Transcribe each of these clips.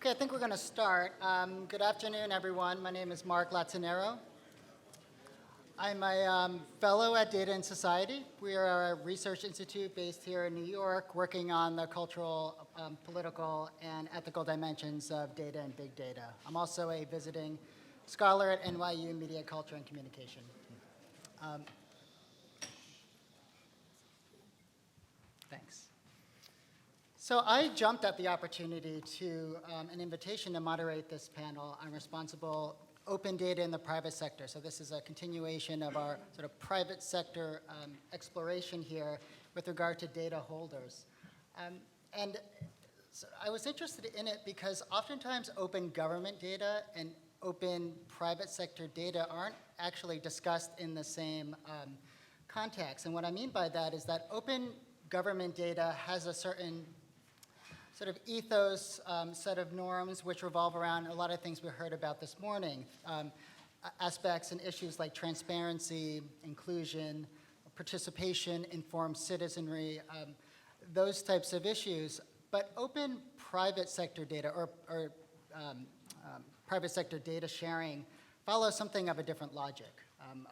Okay, I think we're going to start. Good afternoon, everyone. My name is Mark Latonero. I'm a fellow at Data and Society. We are a research institute based here in New York, working on the cultural, political, and ethical dimensions of data and big data. I'm also a visiting scholar at NYU Media, Culture, and Communication. Thanks. So I jumped at the opportunity to an invitation to moderate this panel on responsible open data in the private sector. So this is a continuation of our sort of private sector exploration here with regard to data holders. And so I was interested in it because oftentimes open government data and open private sector data aren't actually discussed in the same context. And what I mean by that is that open government data has a certain sort of ethos, set of norms which revolve around a lot of things we heard about this morning. Aspects and issues like transparency, inclusion, participation, informed citizenry, those types of issues. But open private sector data or private sector data sharing follows something of a different logic.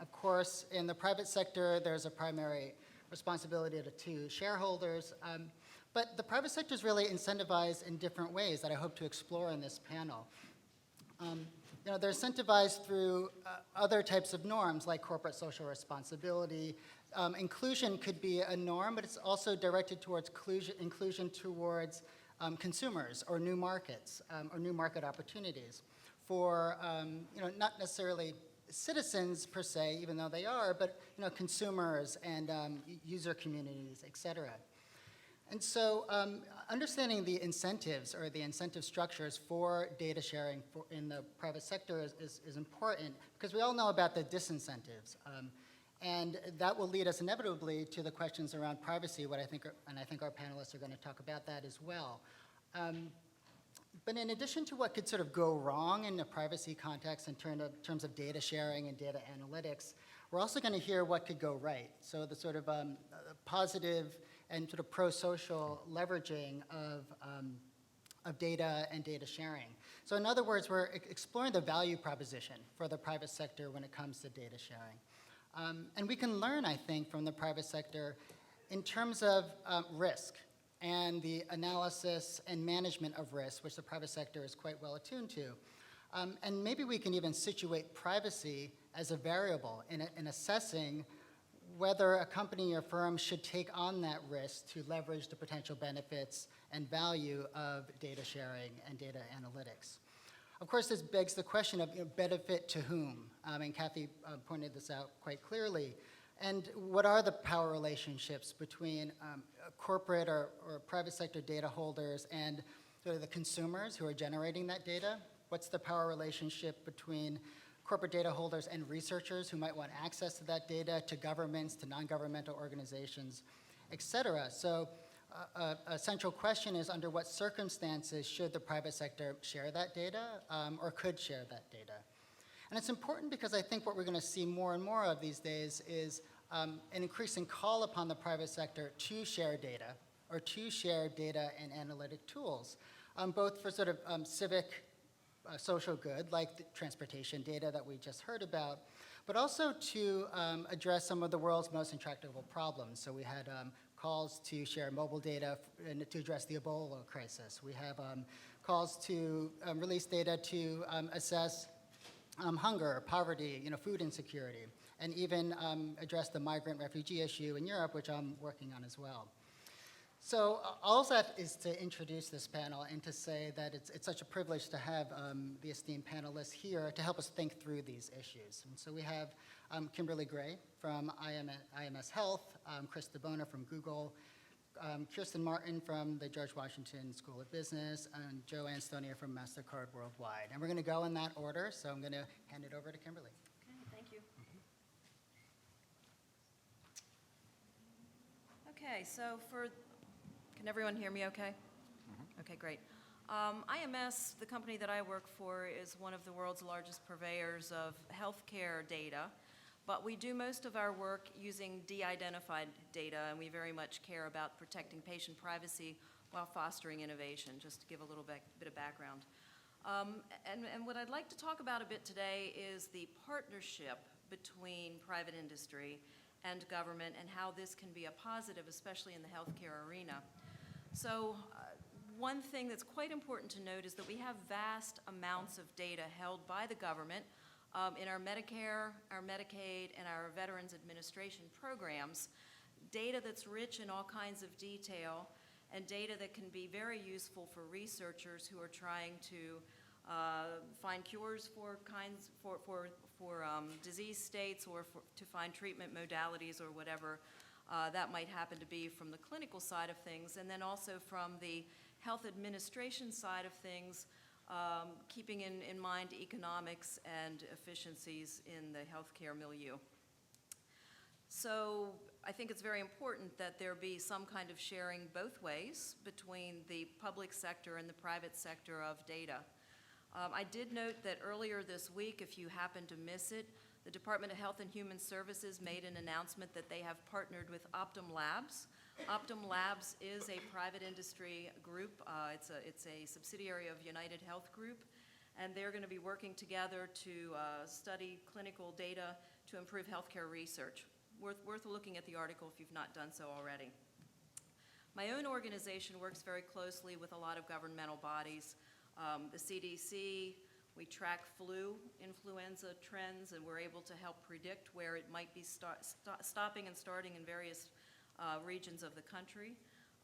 Of course, in the private sector, there's a primary responsibility to shareholders. But the private sector is really incentivized in different ways that I hope to explore in this panel. They're incentivized through other types of norms like corporate social responsibility. Inclusion could be a norm, but it's also directed towards inclusion towards consumers or new markets or new market opportunities for not necessarily citizens per se, even though they are, but consumers and user communities, et cetera. And so understanding the incentives or the incentive structures for data sharing in the private sector is important because we all know about the disincentives. And that will lead us inevitably to the questions around privacy, and I think our panelists are going to talk about that as well. But in addition to what could sort of go wrong in the privacy context in terms of data sharing and data analytics, we're also going to hear what could go right. So the sort of positive and sort of pro-social leveraging of data and data sharing. So in other words, we're exploring the value proposition for the private sector when it comes to data sharing. And we can learn, I think, from the private sector in terms of risk and the analysis and management of risk, which the private sector is quite well attuned to. And maybe we can even situate privacy as a variable in assessing whether a company or firm should take on that risk to leverage the potential benefits and value of data sharing and data analytics. Of course, this begs the question of benefit to whom? And Kathy pointed this out quite clearly. And what are the power relationships between corporate or private sector data holders and sort of the consumers who are generating that data? What's the power relationship between corporate data holders and researchers who might want access to that data, to governments, to non-governmental organizations, et cetera? So a central question is, under what circumstances should the private sector share that data or could share that data? And it's important because I think what we're going to see more and more of these days is an increasing call upon the private sector to share data or to share data and analytic tools, both for sort of civic social good, like the transportation data that we just heard about, but also to address some of the world's most intractable problems. So we had calls to share mobile data to address the Ebola crisis. We have calls to release data to assess hunger, poverty, food insecurity, and even address the migrant refugee issue in Europe, which I'm working on as well. So all that is to introduce this panel and to say that it's such a privilege to have the esteemed panelists here to help us think through these issues. And so we have Kimberly Gray from IMS Health, Chris DiBona from Google, Kirsten Martin from the George Washington School of Business, and JoAnn Stonier from Mastercard Worldwide. And we're going to go in that order, so I'm going to hand it over to Kimberly. Okay, thank you. Okay, so can everyone hear me okay? Mm-hmm. Okay, great. IMS, the company that I work for, is one of the world's largest purveyors of healthcare data, but we do most of our work using de-identified data, and we very much care about protecting patient privacy while fostering innovation, just to give a little bit of background. And what I'd like to talk about a bit today is the partnership between private industry and government and how this can be a positive, especially in the healthcare arena. So one thing that's quite important to note is that we have vast amounts of data held by the government in our Medicare, our Medicaid, and our Veterans Administration programs, data that's rich in all kinds of detail and data that can be very useful for researchers who are trying to find cures for disease states or to find treatment modalities or whatever that might happen to be from the clinical side of things, and then also from the health administration side of things, keeping in mind economics and efficiencies in the healthcare milieu. So I think it's very important that there be some kind of sharing both ways between the public sector and the private sector of data. I did note that earlier this week, if you happen to miss it, the Department of Health and Human Services made an announcement that they have partnered with Optum Labs. Optum Labs is a private industry group. It's a subsidiary of United Health Group, and they're going to be working together to study clinical data to improve healthcare research. Worth looking at the article if you've not done so already. My own organization works very closely with a lot of governmental bodies. The CDC, we track flu, influenza trends, and we're able to help predict where it might be stopping and starting in various regions of the country.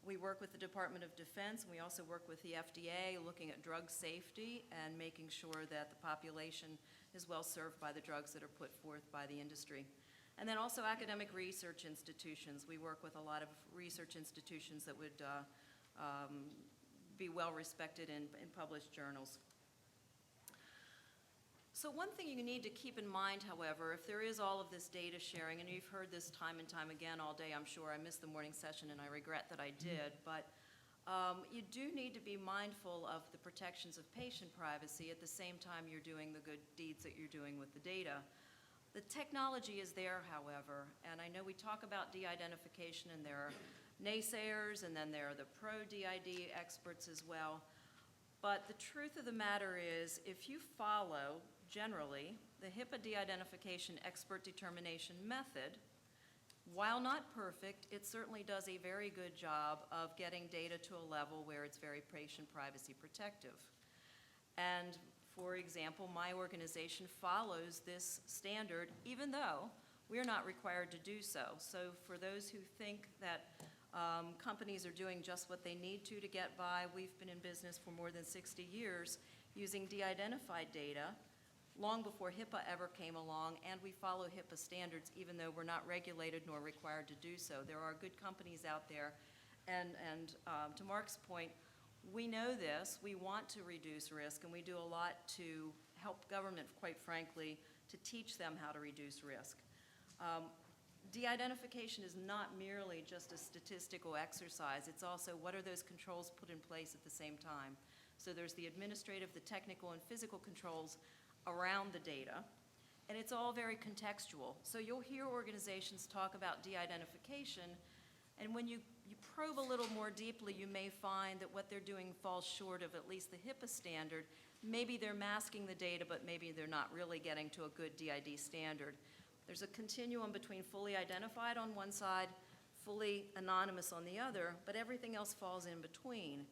We work with the Department of Defense, and we also work with the FDA looking at drug safety and making sure that the population is well served by the drugs that are put forth by the industry. And then also academic research institutions. We work with a lot of research institutions that would be well respected in published journals. So one thing you need to keep in mind, however, if there is all of this data sharing, and you've heard this time and time again all day, I'm sure. I missed the morning session and I regret that I did, but you do need to be mindful of the protections of patient privacy at the same time you're doing the good deeds that you're doing with the data. The technology is there, however, and I know we talk about de-identification, and there are naysayers, and then there are the pro-DID experts as well. But the truth of the matter is, if you follow, generally, the HIPAA de-identification expert determination method, while not perfect, it certainly does a very good job of getting data to a level where it's very patient privacy protective. And for example, my organization follows this standard, even though we're not required to do so. So for those who think that companies are doing just what they need to get by, we've been in business for more than 60 years using de-identified data long before HIPAA ever came along, and we follow HIPAA standards even though we're not regulated nor required to do so. There are good companies out there, and to Mark's point, we know this, we want to reduce risk, and we do a lot to help government, quite frankly, to teach them how to reduce risk. De-identification is not merely just a statistical exercise, it's also what are those controls put in place at the same time. So there's the administrative, the technical, and physical controls around the data, and it's all very contextual. So you'll hear organizations talk about de-identification, and when you probe a little more deeply, you may find that what they're doing falls short of at least the HIPAA standard. Maybe they're masking the data, but maybe they're not really getting to a good DID standard. There's a continuum between fully identified on one side, fully anonymous on the other, but everything else falls in between.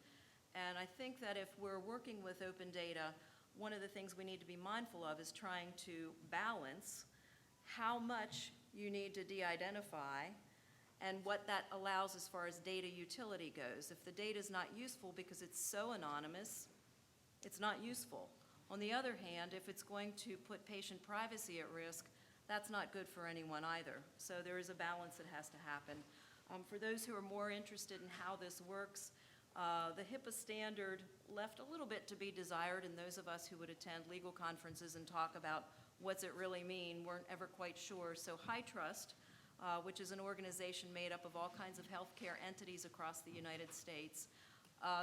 And I think that if we're working with open data, one of the things we need to be mindful of is trying to balance how much you need to de-identify and what that allows as far as data utility goes. If the data is not useful because it's so anonymous, it's not useful. On the other hand, if it's going to put patient privacy at risk, that's not good for anyone either. So there is a balance that has to happen. For those who are more interested in how this works, the HIPAA standard left a little bit to be desired, and those of us who would attend legal conferences and talk about what's it really mean weren't ever quite sure. So HITRUST, which is an organization made up of all kinds of healthcare entities across the United States,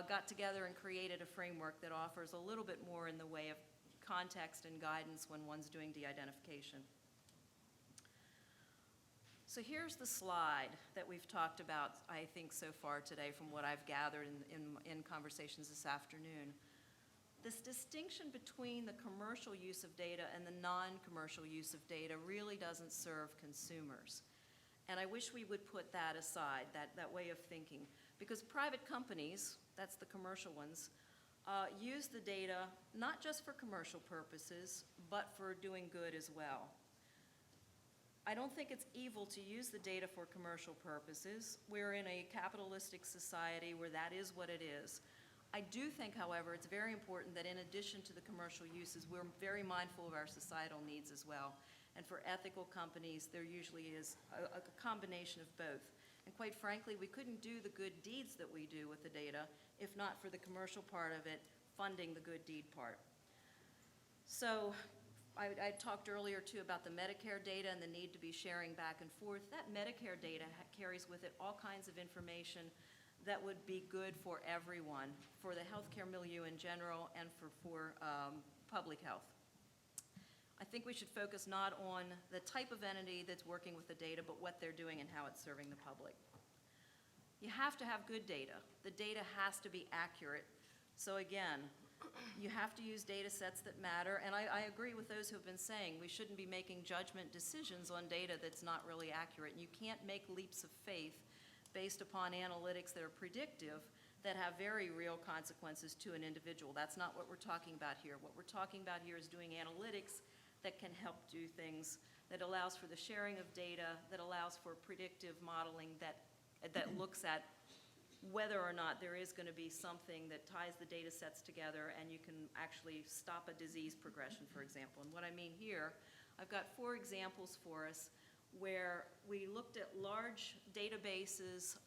got together and created a framework that offers a little bit more in the way of context and guidance when one's doing de-identification. So here's the slide that we've talked about, I think, so far today from what I've gathered in conversations this afternoon. This distinction between the commercial use of data and the non-commercial use of data really doesn't serve consumers. And I wish we would put that aside, that way of thinking. Because private companies, that's the commercial ones, use the data not just for commercial purposes, but for doing good as well. I don't think it's evil to use the data for commercial purposes. We're in a capitalistic society where that is what it is. I do think, however, it's very important that in addition to the commercial uses, we're very mindful of our societal needs as well. And for ethical companies, there usually is a combination of both. And quite frankly, we couldn't do the good deeds that we do with the data if not for the commercial part of it funding the good deed part. So I talked earlier too about the Medicare data and the need to be sharing back and forth. That Medicare data carries with it all kinds of information that would be good for everyone, for the healthcare milieu in general and for public health. I think we should focus not on the type of entity that's working with the data, but what they're doing and how it's serving the public. You have to have good data. The data has to be accurate. So again, you have to use data sets that matter, and I agree with those who have been saying we shouldn't be making judgment decisions on data that's not really accurate. You can't make leaps of faith based upon analytics that are predictive that have very real consequences to an individual. That's not what we're talking about here. What we're talking about here is doing analytics that can help do things, that allows for the sharing of data, that allows for predictive modeling that looks at whether or not there is going to be something that ties the data sets together and you can actually stop a disease progression, for example. And what I mean here, I've got 4 examples for us where we looked at large databases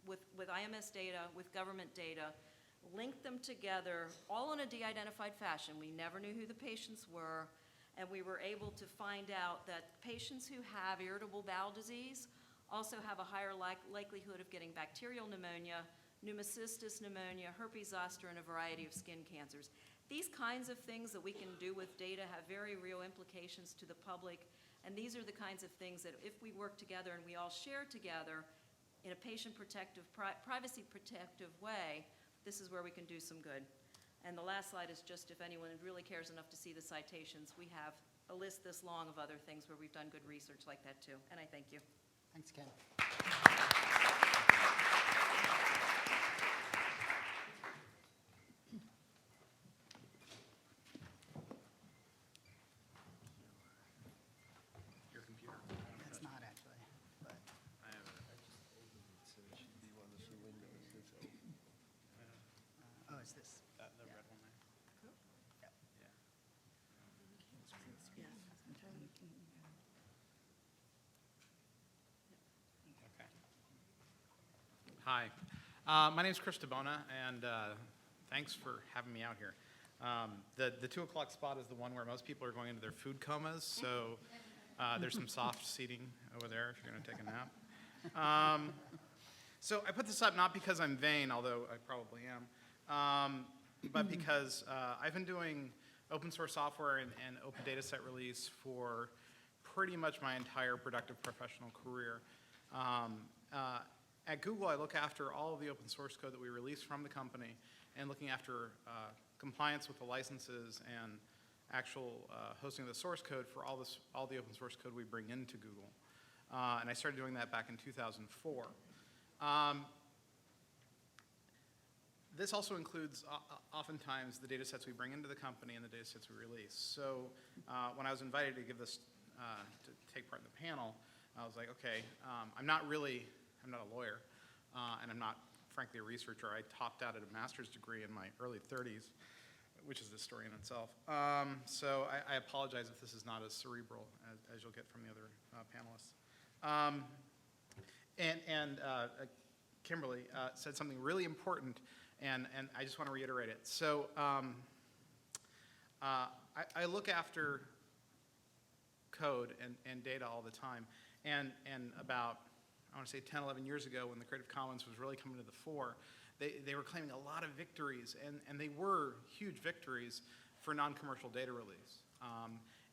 with IMS data, with government data, linked them together, all in a de-identified fashion. We never knew who the patients were, and we were able to find out that patients who have irritable bowel disease also have a higher likelihood of getting bacterial pneumonia, pneumocystis pneumonia, herpes zoster, and a variety of skin cancers. These kinds of things that we can do with data have very real implications to the public, and these are the kinds of things that if we work together and we all share together in a patient protective, privacy protective way, this is where we can do some good. And the last slide is just if anyone really cares enough to see the citations, we have a list this long of other things where we've done good research like that too, and I thank you. Thanks, Ken. Your computer. It's not actually, but I have it. oh, it's this. The Yeah. red one there. Yep. Yeah. Okay. Hi. My name is Kirsten DiBona, and thanks for having me out here. The 2 o'clock spot is the one where most people are going into their food comas, so there's some soft seating over there if you're going to take a nap. So I put this up not because I'm vain, although I probably am, but because I've been doing open source software and open data set release for pretty much my entire productive professional career. At Google, I look after all of the open source code that we release from the company and looking after compliance with the licenses and actual hosting of the source code for all the open source code we bring into Google. And I started doing that back in 2004. This also includes oftentimes the data sets we bring into the company and the data sets we release. So when I was invited to give this, to take part in the panel, I was like, okay, I'm not a lawyer, and I'm not, frankly, a researcher. I topped out at a master's degree in my early 30s, which is the story in itself. So I apologize if this is not as cerebral as you'll get from the other panelists. Kimberly said something really important, and I just want to reiterate it. So I look after code and data all the time, and about, I want to say 10, 11 years ago when the Creative Commons was really coming to the fore, they were claiming a lot of victories, and they were huge victories for non-commercial data release.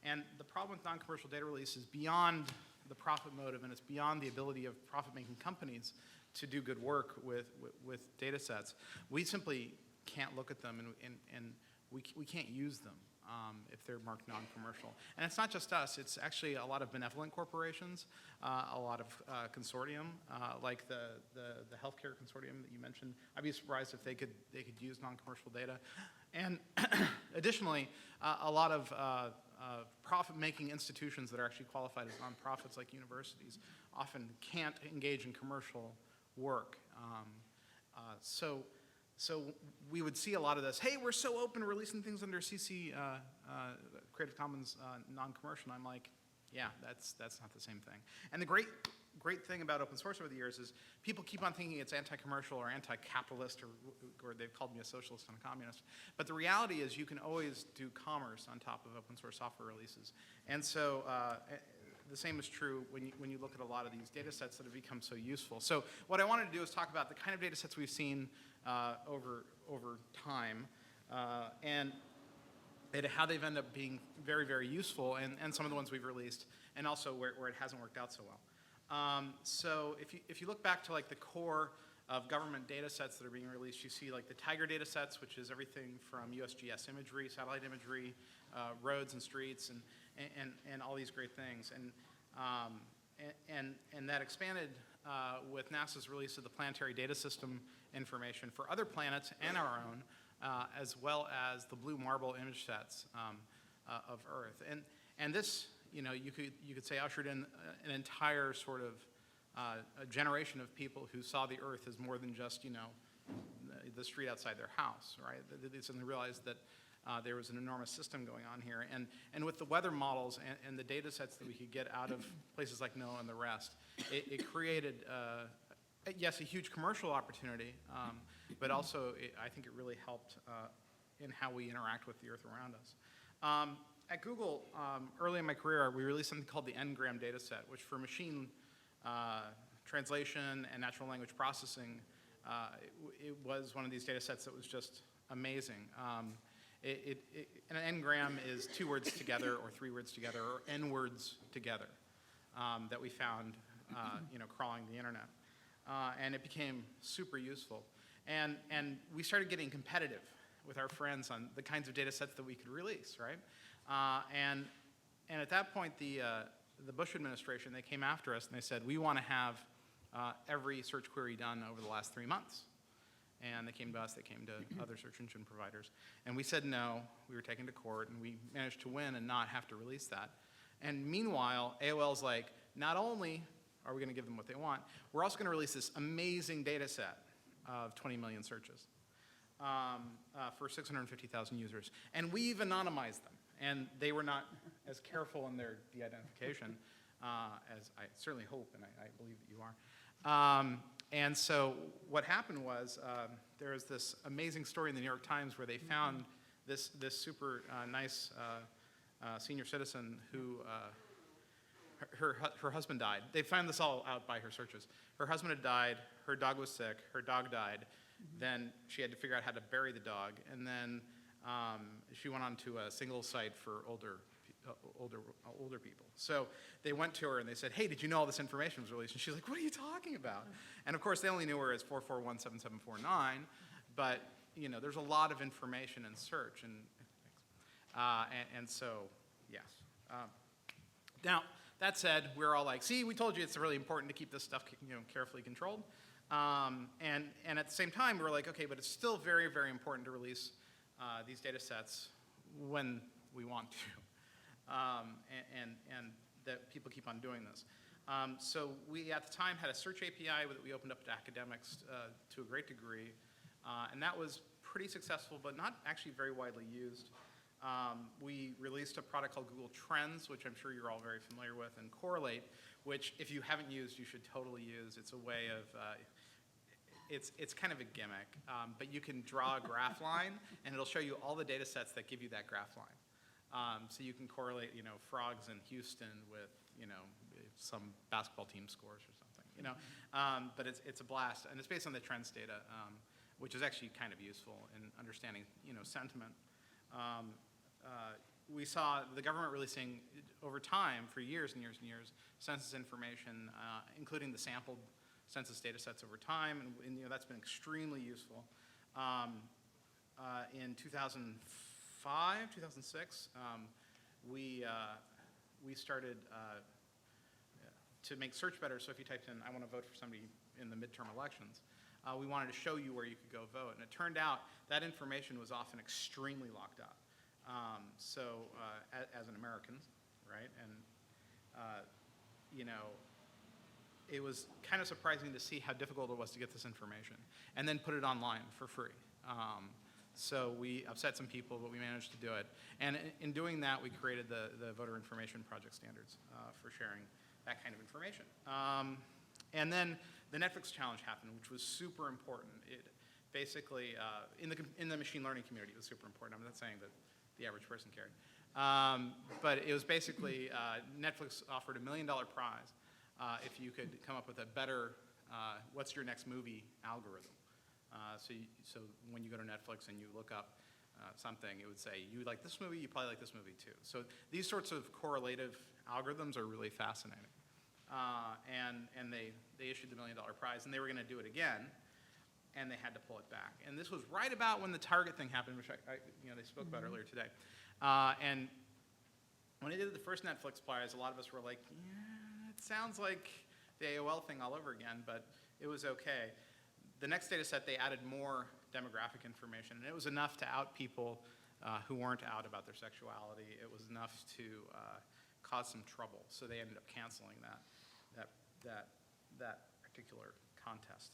And the problem with non-commercial data release is beyond the profit motive, and it's beyond the ability of profit-making companies to do good work with data sets. We simply can't look at them, and we can't use them if they're marked non-commercial. And it's not just us, it's actually a lot of benevolent corporations, a lot of consortium, like the healthcare consortium that you mentioned. I'd be surprised if they could use non-commercial data. And additionally, a lot of profit-making institutions that are actually qualified as nonprofits, like universities, often can't engage in commercial work. So we would see a lot of this, hey, we're so open, releasing things under CC, Creative Commons non-commercial. And I'm like, yeah, that's not the same thing. And the great thing about open source over the years is people keep on thinking it's anti-commercial or anti-capitalist, or they've called me a socialist and a communist. But the reality is you can always do commerce on top of open source software releases. And so the same is true when you look at a lot of these data sets that have become so useful. So what I wanted to do is talk about the kind of data sets we've seen over time, and how they've ended up being very, very useful, and some of the ones we've released, and also where it hasn't worked out so well. So if you look back to like the core of government data sets that are being released, you see like the Tiger data sets, which is everything from USGS imagery, satellite imagery, roads and streets, and all these great things. And that expanded with NASA's release of the planetary data system information for other planets and our own, as well as the blue marble image sets of Earth. And this, you could say, ushered in an entire sort of a generation of people who saw the Earth as more than just, the street outside their house, right? They suddenly realized that there was an enormous system going on here. And with the weather models and the data sets that we could get out of places like NOAA and the rest, it created, yes, a huge commercial opportunity, but also I think it really helped in how we interact with the Earth around us. At Google, early in my career, we released something called the N-gram data set, which for machine translation and natural language processing, it was one of these data sets that was just amazing. An N-gram is 2 words together or 3 words together or N words together that we found crawling the internet. And it became super useful. And we started getting competitive with our friends on the kinds of data sets that we could release, right? And at that point, the Bush administration, they came after us and they said, we want to have every search query done over the last 3 months. And they came to us, they came to other search engine providers. And we said no, we were taken to court, and we managed to win and not have to release that. And meanwhile, AOL's like, not only are we going to give them what they want, we're also going to release this amazing data set of 20 million searches for 650,000 users. And we've anonymized them. And they were not as careful in their de-identification as I certainly hope, and I believe that you are. And so what happened was there was this amazing story in the New York Times where they found this super nice senior citizen who her husband died. They found this all out by her searches. Her husband had died, her dog was sick, her dog died. Then she had to figure out how to bury the dog, and then she went on to a single site for older people. So they went to her and they said, hey, did you know all this information was released? And she's like, what are you talking about? And of course, they only knew her as 4417749, but there's a lot of information in search, and so yes. Now that said, we're all like, see, we told you it's really important to keep this stuff carefully controlled, and at the same time, we're like, okay, but it's still very, very important to release these data sets when we want to. And that people keep on doing this. So we, at the time, had a search API that we opened up to academics to a great degree, and that was pretty successful, but not actually very widely used. We released a product called Google Trends, which I'm sure you're all very familiar with, and Correlate, which if you haven't used, you should totally use. It's a way of, it's kind of a gimmick, but you can draw a graph line, and it'll show you all the data sets that give you that graph line. So you can correlate, frogs in Houston with, some basketball team scores or something, But it's a blast, and it's based on the trends data, which is actually kind of useful in understanding, sentiment. we saw the government releasing over time, for years and years and years, census information, including the sampled census data sets over time, and that's been extremely useful. In 2005, 2006, we started to make search better. So if you typed in, I want to vote for somebody in the midterm elections, we wanted to show you where you could go vote. And it turned out that information was often extremely locked up. As an American, right? And, it was kind of surprising to see how difficult it was to get this information and then put it online for free. So we upset some people, but we managed to do it. And in doing that, we created the Voter Information Project Standards for sharing that kind of information. And then the Netflix challenge happened, which was super important. It basically, in the machine learning community, it was super important. I'm not saying that the average person cared. But it was basically, Netflix offered $1 million prize if you could come up with a better what's your next movie algorithm. So when you go to Netflix and you look up something, it would say, you like this movie, you probably like this movie too. So these sorts of correlative algorithms are really fascinating. And they issued the $1 million prize, and they were going to do it again, and they had to pull it back. And this was right about when the Target thing happened, which they spoke about earlier today. And when they did the first Netflix prize, a lot of us were like, yeah, it sounds like the AOL thing all over again, but it was okay. The next data set, they added more demographic information, and it was enough to out people who weren't out about their sexuality. It was enough to cause some trouble, so they ended up canceling that particular contest.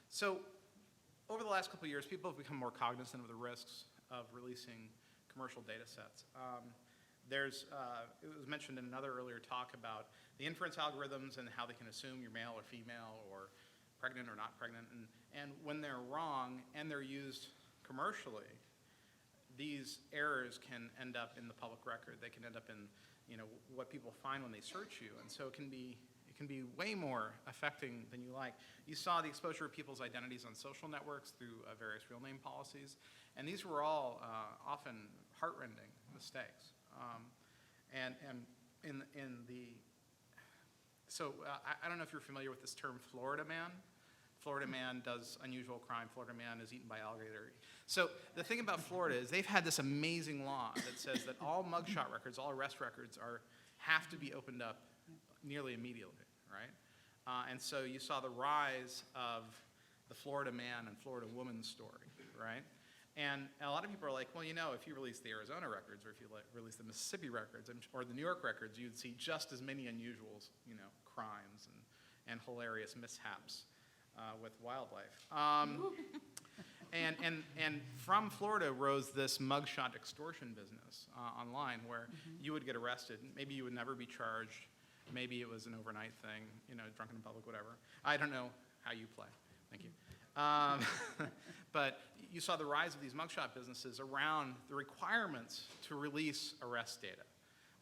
So over the last couple of years, people have become more cognizant of the risks of releasing commercial data sets. It was mentioned in another earlier talk about the inference algorithms and how they can assume you're male or female or pregnant or not pregnant. And when they're wrong and they're used commercially, these errors can end up in the public record. They can end up in what people find when they search you. And so it can be way more affecting than you like. You saw the exposure of people's identities on social networks through various real name policies. And these were all often heartrending mistakes. I don't know if you're familiar with this term Florida man. Florida man does unusual crime. Florida man is eaten by alligator. So the thing about Florida is they've had this amazing law that says that all mugshot records, all arrest records have to be opened up nearly immediately, right? And so you saw the rise of the Florida man and Florida woman story, right? And a lot of people are like, well, if you release the Arizona records or if you release the Mississippi records or the New York records, you'd see just as many unusual, crimes and hilarious mishaps with wildlife. And from Florida rose this mugshot extortion business online where you would get arrested. Maybe you would never be charged. Maybe it was an overnight thing, drunken in public, whatever. I don't know how you play. Thank you. But you saw the rise of these mugshot businesses around the requirements to release arrest data,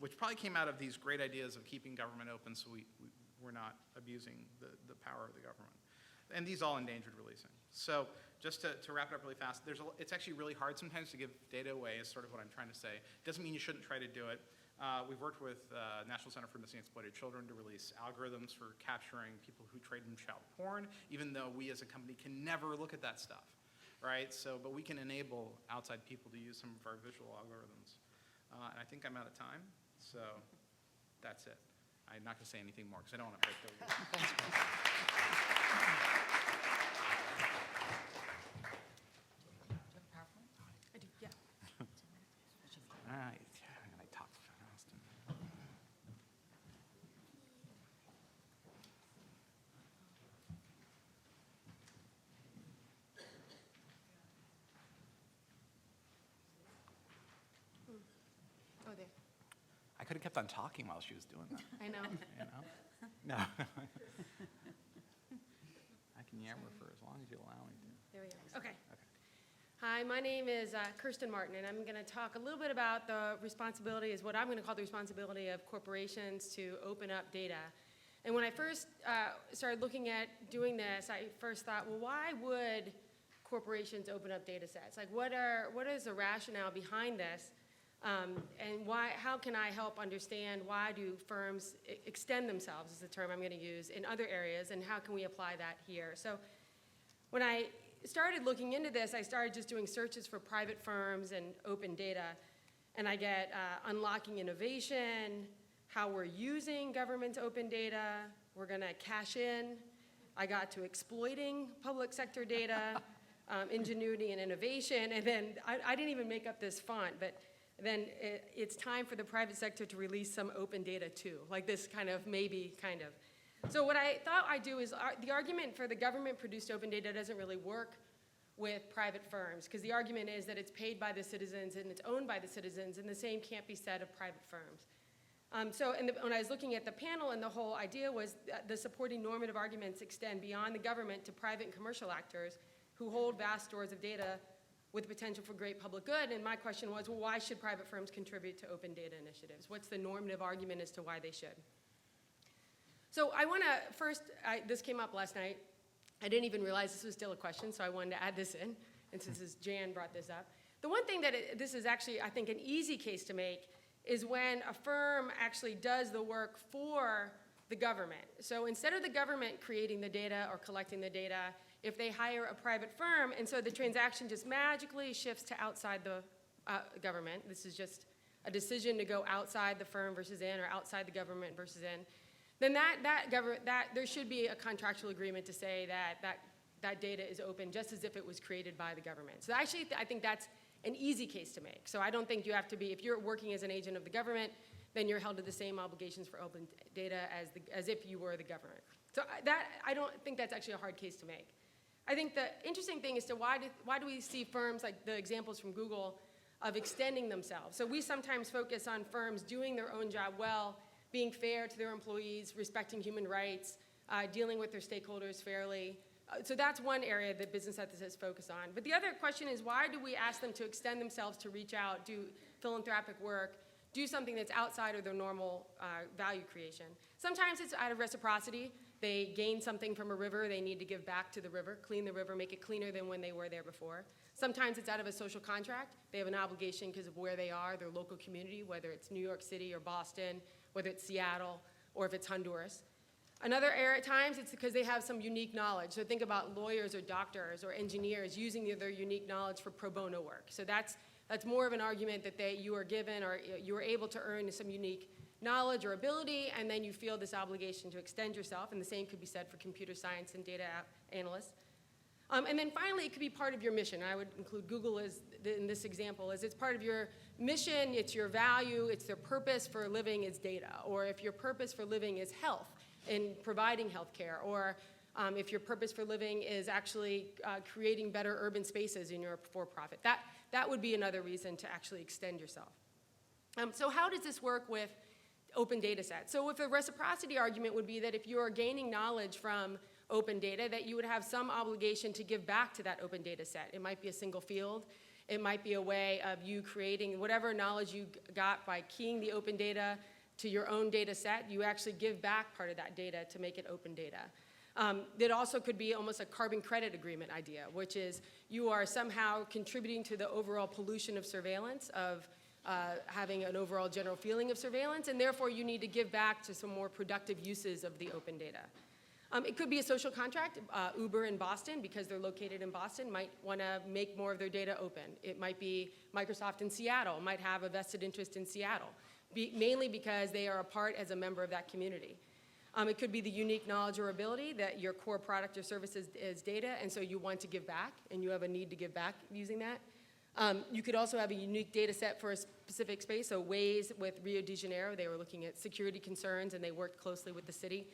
which probably came out of these great ideas of keeping government open so we're not abusing the power of the government. And these all endangered releasing. So just to wrap it up really fast, it's actually really hard sometimes to give data away is sort of what I'm trying to say. Doesn't mean you shouldn't try to do it. We've worked with National Center for Missing and Exploited Children to release algorithms for capturing people who trade in child porn, even though we as a company can never look at that stuff, right? But we can enable outside people to use some of our visual algorithms. And I think I'm out of time, so that's it. I'm not going to say anything more because I don't want to break the rules. Thanks, Chris. I do, yeah. I talked fast. Oh, there. I could have kept on talking while she was doing that. I know. No. I can yammer for as long as you allow me to. There we go. Okay. Hi, my name is Kirsten Martin, and I'm going to talk a little bit about the responsibility, is what I'm going to call the responsibility of corporations to open up data. And when I first started looking at doing this, I first thought, well, why would corporations open up data sets? Like, what is the rationale behind this? And how can I help understand why do firms extend themselves, is the term I'm going to use, in other areas, and how can we apply that here? So when I started looking into this, I started just doing searches for private firms and open data, and I get unlocking innovation, how we're using government's open data, we're going to cash in, I got to exploiting public sector data, ingenuity and innovation, and then I didn't even make up this font, but then it's time for the private sector to release some open data too, like this kind of maybe kind of. So what I thought I'd do is the argument for the government-produced open data doesn't really work with private firms, because the argument is that it's paid by the citizens and it's owned by the citizens, and the same can't be said of private firms. When I was looking at the panel, and the whole idea was that the supporting normative arguments extend beyond the government to private and commercial actors who hold vast stores of data with potential for great public good. And my question was, well, why should private firms contribute to open data initiatives? What's the normative argument as to why they should? So I want to first, this came up last night. I didn't even realize this was still a question, so I wanted to add this in. And since JoAnn brought this up. The one thing that this is actually, I think, an easy case to make is when a firm actually does the work for the government. So instead of the government creating the data or collecting the data, if they hire a private firm, and so the transaction just magically shifts to outside the government, this is just a decision to go outside the firm versus in, or outside the government versus in, then there should be a contractual agreement to say that data is open just as if it was created by the government. So actually, I think that's an easy case to make. So I don't think you have to be, if you're working as an agent of the government, then you're held to the same obligations for open data as if you were the government. So I don't think that's actually a hard case to make. I think the interesting thing is to why do we see firms like the examples from Google of extending themselves? So we sometimes focus on firms doing their own job well, being fair to their employees, respecting human rights, dealing with their stakeholders fairly. So that's one area that business ethicists focus on. But the other question is, why do we ask them to extend themselves to reach out, do philanthropic work, do something that's outside of their normal value creation? Sometimes it's out of reciprocity. They gain something from a river, they need to give back to the river, clean the river, make it cleaner than when they were there before. Sometimes it's out of a social contract. They have an obligation because of where they are, their local community, whether it's New York City or Boston, whether it's Seattle, or if it's Honduras. Another area at times, it's because they have some unique knowledge. So think about lawyers or doctors or engineers using their unique knowledge for pro bono work. So that's more of an argument that you are given, or you are able to earn some unique knowledge or ability, and then you feel this obligation to extend yourself, and the same could be said for computer science and data analysts. And then finally, it could be part of your mission. I would include Google in this example, as it's part of your mission, it's your value, it's their purpose for living is data, or if your purpose for living is health, in providing health care, or if your purpose for living is actually creating better urban spaces in your for-profit. That would be another reason to actually extend yourself. So how does this work with open data sets? So if the reciprocity argument would be that if you are gaining knowledge from open data, that you would have some obligation to give back to that open data set. It might be a single field. It might be a way of you creating whatever knowledge you got by keying the open data to your own data set. You actually give back part of that data to make it open data. It also could be almost a carbon credit agreement idea, which is you are somehow contributing to the overall pollution of surveillance, of having an overall general feeling of surveillance, and therefore you need to give back to some more productive uses of the open data. It could be a social contract. Uber in Boston, because they're located in Boston, might want to make more of their data open. It might be Microsoft in Seattle, might have a vested interest in Seattle, mainly because they are a part as a member of that community. It could be the unique knowledge or ability that your core product or service is data, and so you want to give back, and you have a need to give back using that. You could also have a unique data set for a specific space. So Waze with Rio de Janeiro, they were looking at security concerns, and they worked closely with the city.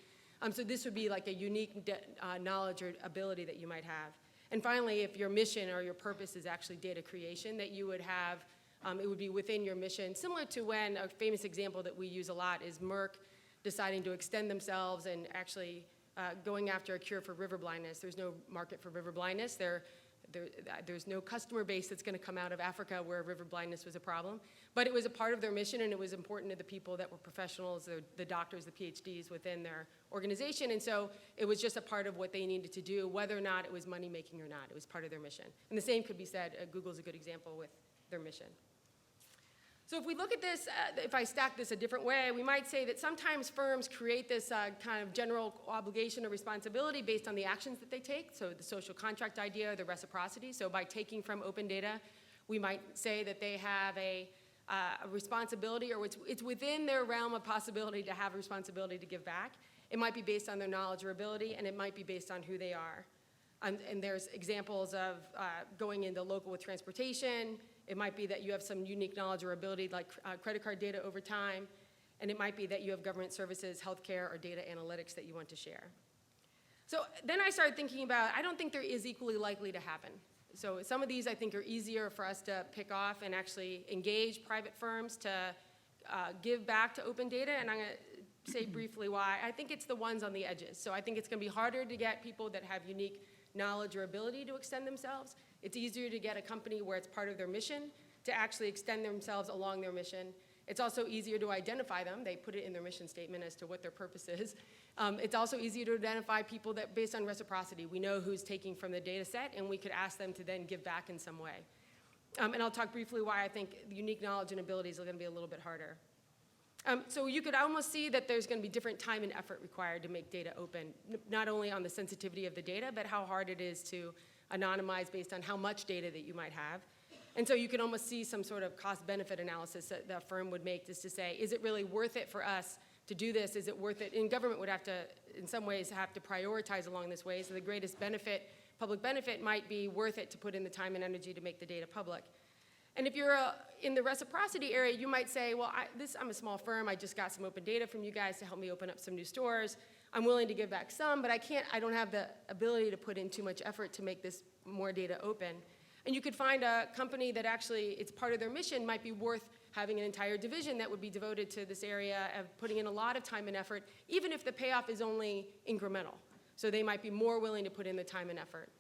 So this would be like a unique knowledge or ability that you might have. And finally, if your mission or your purpose is actually data creation, that you would have, it would be within your mission, similar to when a famous example that we use a lot is Merck deciding to extend themselves and actually going after a cure for river blindness. There's no market for river blindness. There's no customer base that's going to come out of Africa where river blindness was a problem. But it was a part of their mission, and it was important to the people that were professionals, the doctors, the PhDs within their organization. And so it was just a part of what they needed to do, whether or not it was money-making or not. It was part of their mission. And the same could be said, Google's a good example with their mission. So if we look at this, if I stack this a different way, we might say that sometimes firms create this kind of general obligation or responsibility based on the actions that they take, so the social contract idea or the reciprocity. So by taking from open data, we might say that they have a responsibility, or it's within their realm of possibility to have a responsibility to give back. It might be based on their knowledge or ability, and it might be based on who they are. And there's examples of going into local with transportation. It might be that you have some unique knowledge or ability, like credit card data over time. And it might be that you have government services, healthcare, or data analytics that you want to share. So then I started thinking about, I don't think there is equally likely to happen. So some of these I think are easier for us to pick off and actually engage private firms to give back to open data. And I'm going to say briefly why. I think it's the ones on the edges. So I think it's going to be harder to get people that have unique knowledge or ability to extend themselves. It's easier to get a company where it's part of their mission to actually extend themselves along their mission. It's also easier to identify them. They put it in their mission statement as to what their purpose is. It's also easier to identify people that, based on reciprocity, we know who's taking from the data set, and we could ask them to then give back in some way. And I'll talk briefly why I think unique knowledge and abilities are going to be a little bit harder. So you could almost see that there's going to be different time and effort required to make data open, not only on the sensitivity of the data, but how hard it is to anonymize based on how much data that you might have. And so you can almost see some sort of cost-benefit analysis that the firm would make, just to say, is it really worth it for us to do this? Is it worth it? And government would have to, in some ways, have to prioritize along this way. So the greatest benefit, public benefit, might be worth it to put in the time and energy to make the data public. And if you're in the reciprocity area, you might say, well, I'm a small firm. I just got some open data from you guys to help me open up some new stores. I'm willing to give back some, but I don't have the ability to put in too much effort to make this more data open. And you could find a company that actually, it's part of their mission, might be worth having an entire division that would be devoted to this area of putting in a lot of time and effort, even if the payoff is only incremental. So they might be more willing to put in the time and effort.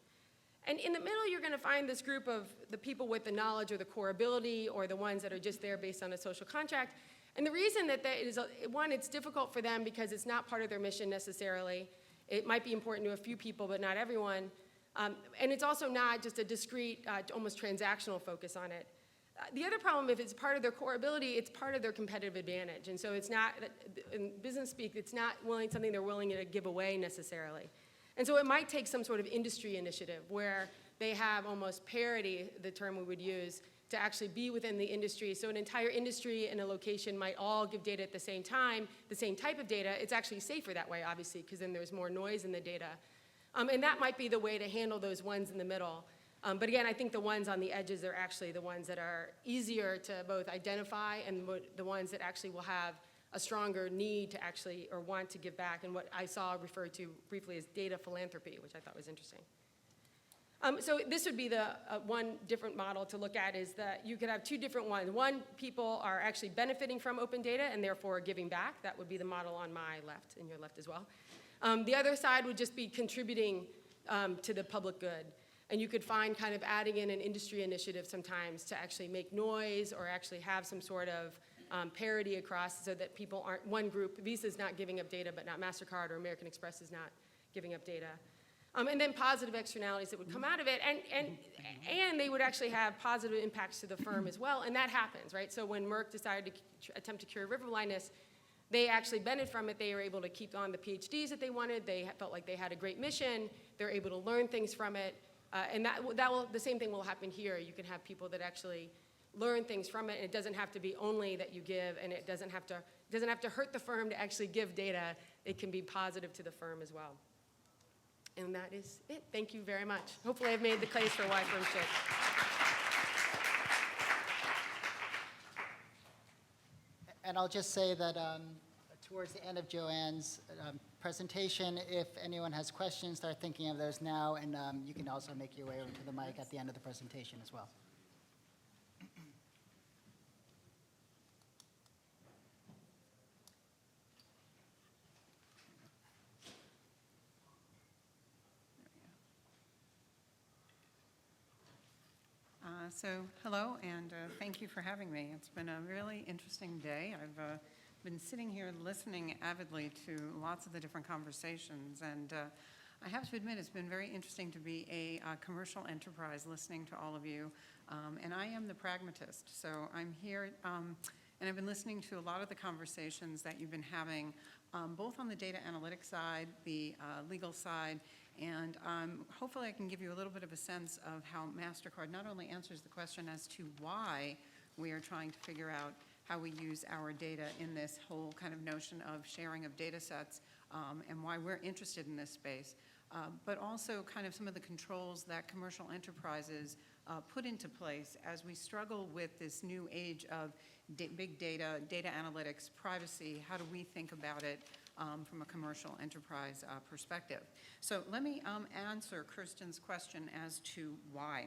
And in the middle, you're going to find this group of the people with the knowledge or the core ability, or the ones that are just there based on a social contract. And the reason that is, one, it's difficult for them because it's not part of their mission necessarily. It might be important to a few people, but not everyone. And it's also not just a discrete, almost transactional focus on it. The other problem, if it's part of their core ability, it's part of their competitive advantage. And so it's not, in business speak, it's not something they're willing to give away necessarily. And so it might take some sort of industry initiative where they have almost parity, the term we would use, to actually be within the industry. So an entire industry and a location might all give data at the same time, the same type of data. It's actually safer that way, obviously, because then there's more noise in the data. And that might be the way to handle those ones in the middle. But again, I think the ones on the edges are actually the ones that are easier to both identify, and the ones that actually will have a stronger need to actually, or want to give back, and what I saw referred to briefly as data philanthropy, which I thought was interesting. So this would be the one different model to look at, is that you could have two different ones. One, people are actually benefiting from open data and therefore giving back. That would be the model on my left, and your left as well. The other side would just be contributing to the public good. And you could find kind of adding in an industry initiative sometimes to actually make noise, or actually have some sort of parity across, so that people aren't, one group, Visa's not giving up data, but not Mastercard, or American Express is not giving up data. And then positive externalities that would come out of it, and they would actually have positive impacts to the firm as well, and that happens, right? So when Merck decided to attempt to cure river blindness, they actually benefited from it. They were able to keep on the PhDs that they wanted. They felt like they had a great mission. They're able to learn things from it. And the same thing will happen here. You can have people that actually learn things from it, and it doesn't have to be only that you give, and it doesn't have to hurt the firm to actually give data. It can be positive to the firm as well. And that is it. Thank you very much. Hopefully I've made the case for why firms should. And I'll just say that towards the end of JoAnn's presentation, if anyone has questions, start thinking of those now, and you can also make your way over to the mic at the end of the presentation as well. So hello, and thank you for having me. It's been a really interesting day. I've been sitting here listening avidly to lots of the different conversations, and I have to admit it's been very interesting to be a commercial enterprise listening to all of you And I am the pragmatist, so I'm here, and I've been listening to a lot of the conversations that you've been having, both on the data analytics side, the legal side, and hopefully I can give you a little bit of a sense of how Mastercard not only answers the question as to why we are trying to figure out how we use our data in this whole kind of notion of sharing of data sets, and why we're interested in this space, but also kind of some of the controls that commercial enterprises put into place as we struggle with this new age of big data, data analytics, privacy. How do we think about it from a commercial enterprise perspective? So let me answer Kirsten's question as to why.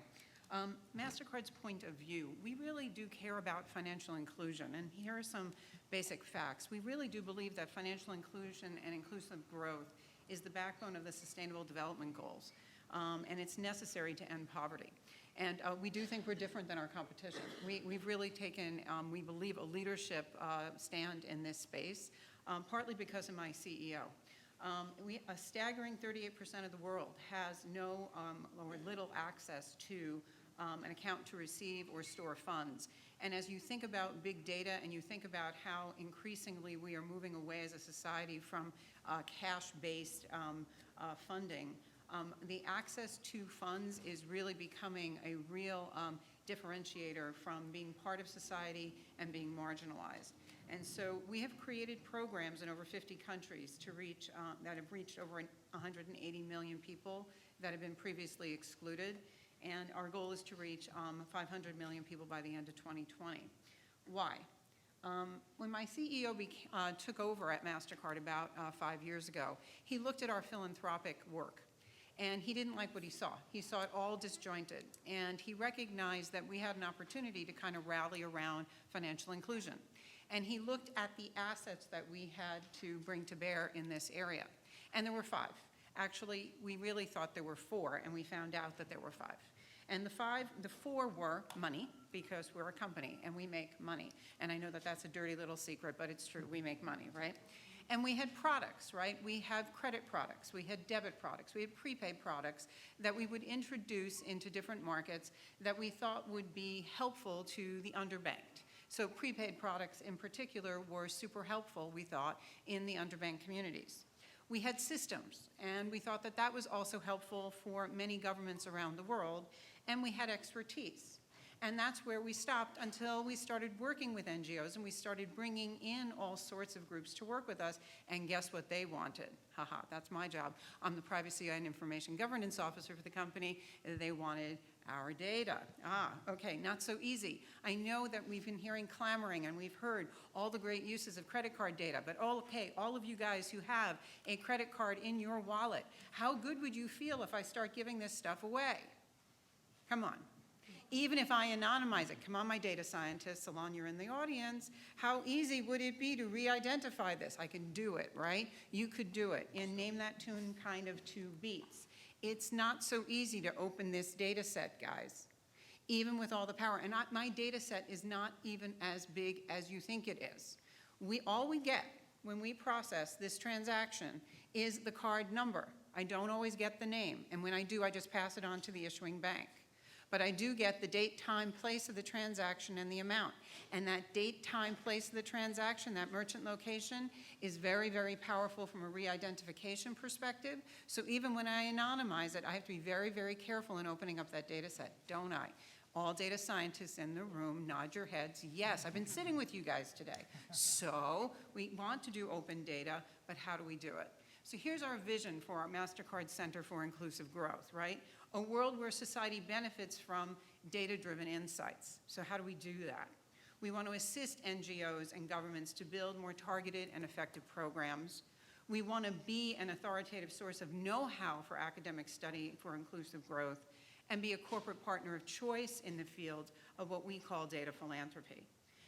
Mastercard's point of view, we really do care about financial inclusion, and here are some basic facts. We really do believe that financial inclusion and inclusive growth is the backbone of the Sustainable Development Goals, and it's necessary to end poverty. And we do think we're different than our competition. We've really taken, we believe, a leadership stand in this space, partly because of my CEO. A staggering 38% of the world has no or little access to an account to receive or store funds. And as you think about big data and you think about how increasingly we are moving away as a society from cash-based funding, the access to funds is really becoming a real differentiator from being part of society and being marginalized. And so we have created programs in over 50 countries to reach, that have reached over 180 million people that have been previously excluded. And our goal is to reach 500 million people by the end of 2020. Why? When my CEO took over at Mastercard about 5 years ago, he looked at our philanthropic work. And he didn't like what he saw. He saw it all disjointed. And he recognized that we had an opportunity to kind of rally around financial inclusion. And he looked at the assets that we had to bring to bear in this area. And there were 5. Actually, we really thought there were 4, and we found out that there were 5. And the 4 were money, because we're a company and we make money. And I know that that's a dirty little secret, but it's true, we make money, right? And we had products, right? We have credit products, we had debit products, we had prepaid products that we would introduce into different markets that we thought would be helpful to the underbanked. So prepaid products in particular were super helpful, we thought, in the underbanked communities. We had systems, and we thought that that was also helpful for many governments around the world, and we had expertise. And that's where we stopped until we started working with NGOs and we started bringing in all sorts of groups to work with us, and guess what they wanted? Haha, that's my job. I'm the Privacy and Information Governance Officer for the company. They wanted our data. Okay, not so easy. I know that we've been hearing clamoring and we've heard all the great uses of credit card data, but all of you guys who have a credit card in your wallet, how good would you feel if I start giving this stuff away? Come on. Even if I anonymize it, come on, my data scientists, Salon, you're in the audience, how easy would it be to re-identify this? I can do it, right? You could do it in name that tune kind of 2 beats. It's not so easy to open this data set, guys, even with all the power. And my data set is not even as big as you think it is. All we get when we process this transaction is the card number. I don't always get the name. And when I do, I just pass it on to the issuing bank. But I do get the date, time, place of the transaction and the amount. And that date, time, place of the transaction, that merchant location, is very, very powerful from a re-identification perspective. So even when I anonymize it, I have to be very, very careful in opening up that data set, don't I? All data scientists in the room, nod your heads. Yes, I've been sitting with you guys today. So we want to do open data, but how do we do it? So here's our vision for our Mastercard Center for Inclusive Growth, right? A world where society benefits from data-driven insights. So how do we do that? We want to assist NGOs and governments to build more targeted and effective programs. We want to be an authoritative source of know-how for academic study for inclusive growth, and be a corporate partner of choice in the field of what we call data philanthropy.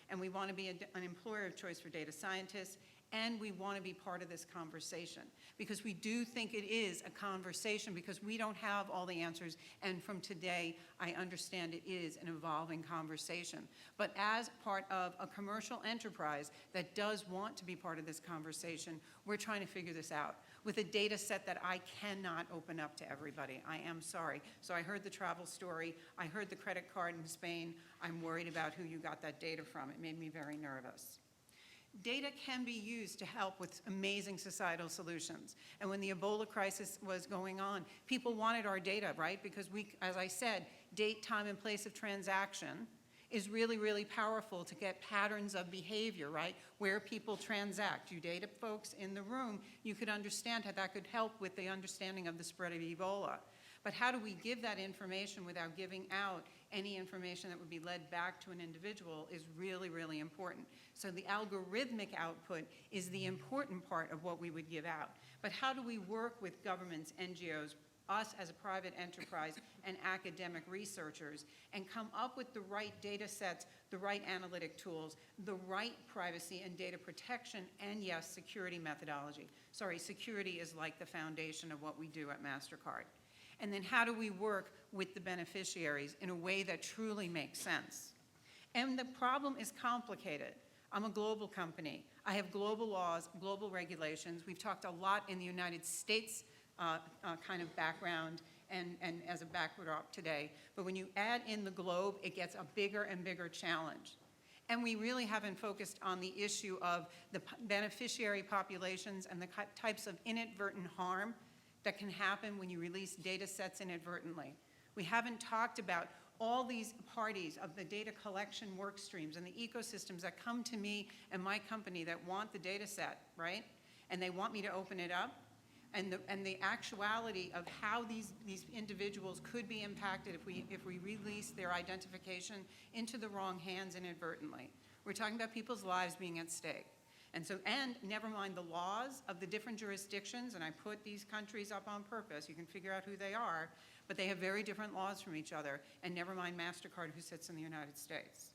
And we want to be an employer of choice for data scientists and we want to be part of this conversation because we do think it is a conversation because we don't have all the answers, and from today, I understand it is an evolving conversation. But as part of a commercial enterprise that does want to be part of this conversation, we're trying to figure this out with a data set that I cannot open up to everybody. I am sorry. So I heard the travel story. I heard the credit card in Spain. I'm worried about who you got that data from. It made me very nervous. Data can be used to help with amazing societal solutions. And when the Ebola crisis was going on, people wanted our data, right? Because we, as I said, date, time, and place of transaction is really, really powerful to get patterns of behavior, right? Where people transact. You data folks in the room, you could understand how that could help with the understanding of the spread of Ebola. But how do we give that information without giving out any information that would be led back to an individual is really, really important. So the algorithmic output is the important part of what we would give out. But how do we work with governments, NGOs, us as a private enterprise, and academic researchers, and come up with the right data sets, the right analytic tools, the right privacy and data protection, and yes, security methodology. Sorry, security is like the foundation of what we do at Mastercard. And then how do we work with the beneficiaries in a way that truly makes sense? And the problem is complicated. I'm a global company. I have global laws, global regulations. We've talked a lot in the United States kind of background and as a backdrop today. But when you add in the globe, it gets a bigger and bigger challenge. And we really haven't focused on the issue of the beneficiary populations and the types of inadvertent harm that can happen when you release data sets inadvertently. We haven't talked about all these parties of the data collection work streams and the ecosystems that come to me and my company that want the data set, right? And they want me to open it up. And the actuality of how these individuals could be impacted if we release their identification into the wrong hands inadvertently. We're talking about people's lives being at stake. And never mind the laws of the different jurisdictions, and I put these countries up on purpose, you can figure out who they are, but they have very different laws from each other, and never mind MasterCard who sits in the United States.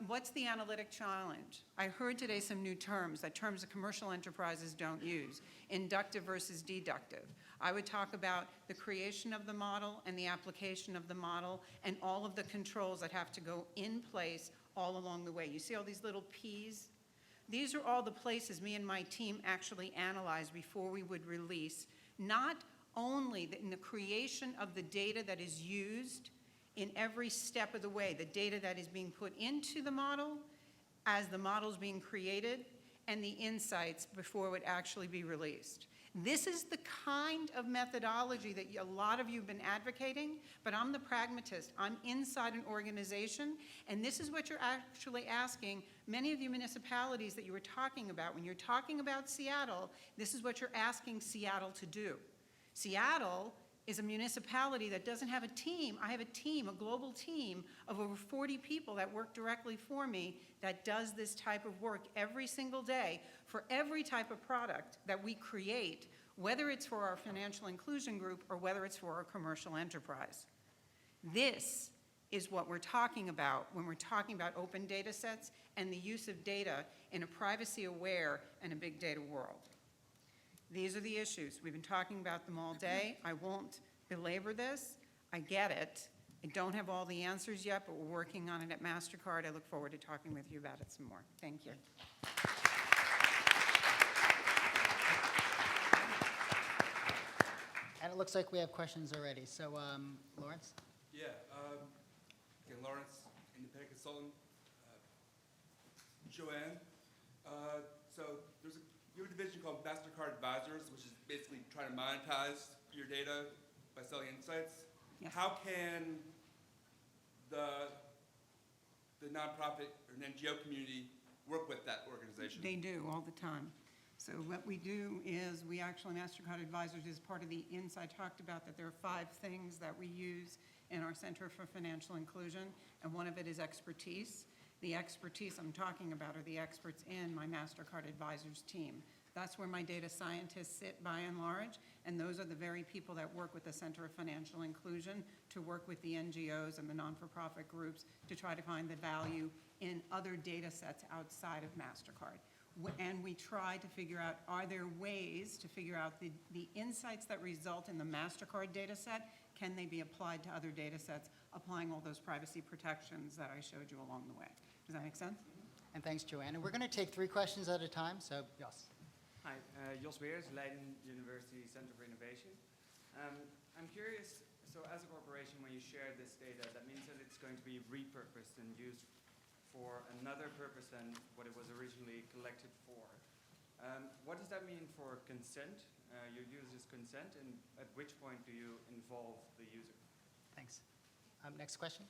What's the analytic challenge? I heard today some new terms that commercial enterprises don't use, inductive versus deductive. I would talk about the creation of the model and the application of the model and all of the controls that have to go in place all along the way. You see all these little P's? These are all the places me and my team actually analyze before we would release, not only in the creation of the data that is used in every step of the way, the data that is being put into the model as the model is being created, and the insights before it would actually be released. This is the kind of methodology that a lot of you have been advocating, but I'm the pragmatist. I'm inside an organization, and this is what you're actually asking many of you municipalities that you were talking about. When you're talking about Seattle, this is what you're asking Seattle to do. Seattle is a municipality that doesn't have a team. I have a team, a global team of over 40 people that work directly for me that does this type of work every single day for every type of product that we create, whether it's for our financial inclusion group or whether it's for our commercial enterprise. This is what we're talking about when we're talking about open data sets and the use of data in a privacy-aware and a big data world. These are the issues. We've been talking about them all day. I won't belabor this. I get it. I don't have all the answers yet, but we're working on it at Mastercard. I look forward to talking with you about it some more. Thank you. And it looks like we have questions already. So, Lawrence? Yeah, again, Lawrence, independent consultant. JoAnn, so you have a division called Mastercard Advisors, which is basically trying to monetize your data by selling insights. Yes. How can the nonprofit or an NGO community work with that organization? They do all the time. So what we do is we actually, Mastercard Advisors is part of the I talked about that there are 5 things that we use in our Center for Financial Inclusion, and one of it is expertise. The expertise I'm talking about are the experts in my Mastercard Advisors team. That's where my data scientists sit by and large, and those are the very people that work with the Center of Financial Inclusion to work with the NGOs and the non-for-profit groups to try to find the value in other data sets outside of Mastercard. And we try to figure out, are there ways to figure out the insights that result in the Mastercard data set, can they be applied to other data sets, applying all those privacy protections that I showed you along the way. Does that make sense? And thanks, JoAnn. And we're going to take 3 questions at a time, so Jos. Hi, Jos Beers, Leiden University Center for Innovation. I'm curious, so as a corporation, when you share this data, that means that it's going to be repurposed and used for another purpose than what it was originally collected for. What does that mean for consent, your user's consent, and at which point do you involve the user? Thanks. Next question.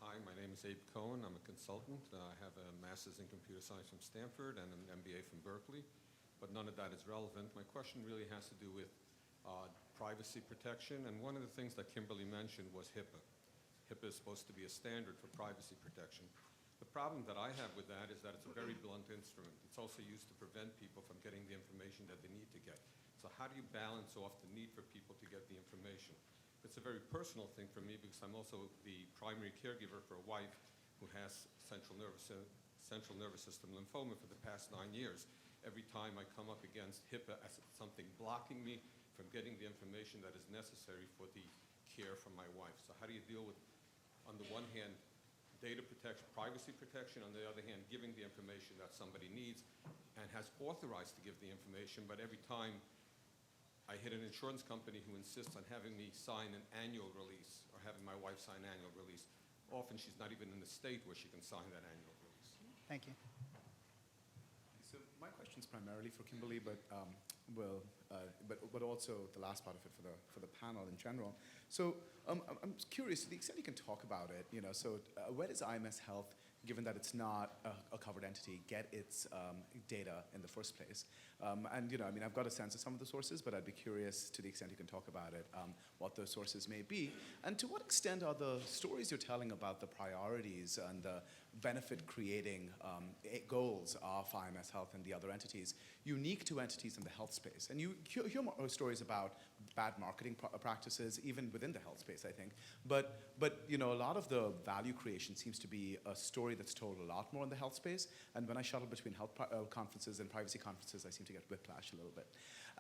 Hi, my name is Abe Cohen. I'm a consultant. I have a master's in computer science from Stanford and an MBA from Berkeley, but none of that is relevant. My question really has to do with privacy protection, and one of the things that Kimberly mentioned was HIPAA. HIPAA is supposed to be a standard for privacy protection. The problem that I have with that is that it's a very blunt instrument. It's also used to prevent people from getting the information that they need to get. So how do you balance off the need for people to get the information? It's a very personal thing for me because I'm also the primary caregiver for a wife who has central nervous system lymphoma for the past 9 years. Every time I come up against HIPAA as something blocking me from getting the information that is necessary for the care for my wife. So how do you deal with, on the one hand, data protection, privacy protection, on the other hand, giving the information that somebody needs and has authorized to give the information, but every time I hit an insurance company who insists on having me sign an annual release or having my wife sign an annual release. Often she's not even in the state where she can sign that annual release. Thank you. So my question's primarily for Kimberly, but also the last part of it for the panel in general. So I'm curious, to the extent you can talk about it, so where does IMS Health, given that it's not a covered entity, get its data in the first place? And I mean, I've got a sense of some of the sources, but I'd be curious, to the extent you can talk about it, what those sources may be. And to what extent are the stories you're telling about the priorities and the benefit-creating goals of IMS Health and the other entities unique to entities in the health space? And you hear more stories about bad marketing practices, even within the health space, I think. But a lot of the value creation seems to be a story that's told a lot more in the health space. And when I shuttle between health conferences and privacy conferences, I seem to get whiplash a little bit.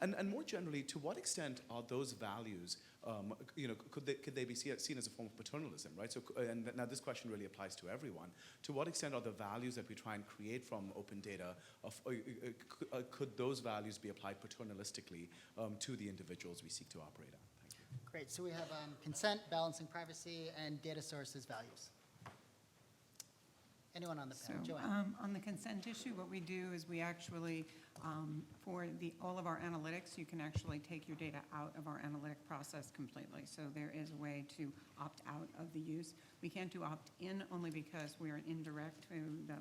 And more generally, to what extent are those values, could they be seen as a form of paternalism, right? So, and now this question really applies to everyone. To what extent are the values that we try and create from open data, could those values be applied paternalistically to the individuals we seek to operate on? Thank you. Great. So we have consent, balancing privacy, and data sources values. Anyone on the panel? So JoAnn. on the consent issue, what we do is we actually, for all of our analytics, you can actually take your data out of our analytic process completely. So there is a way to opt out of the use. We can't do opt in only because we are indirect to the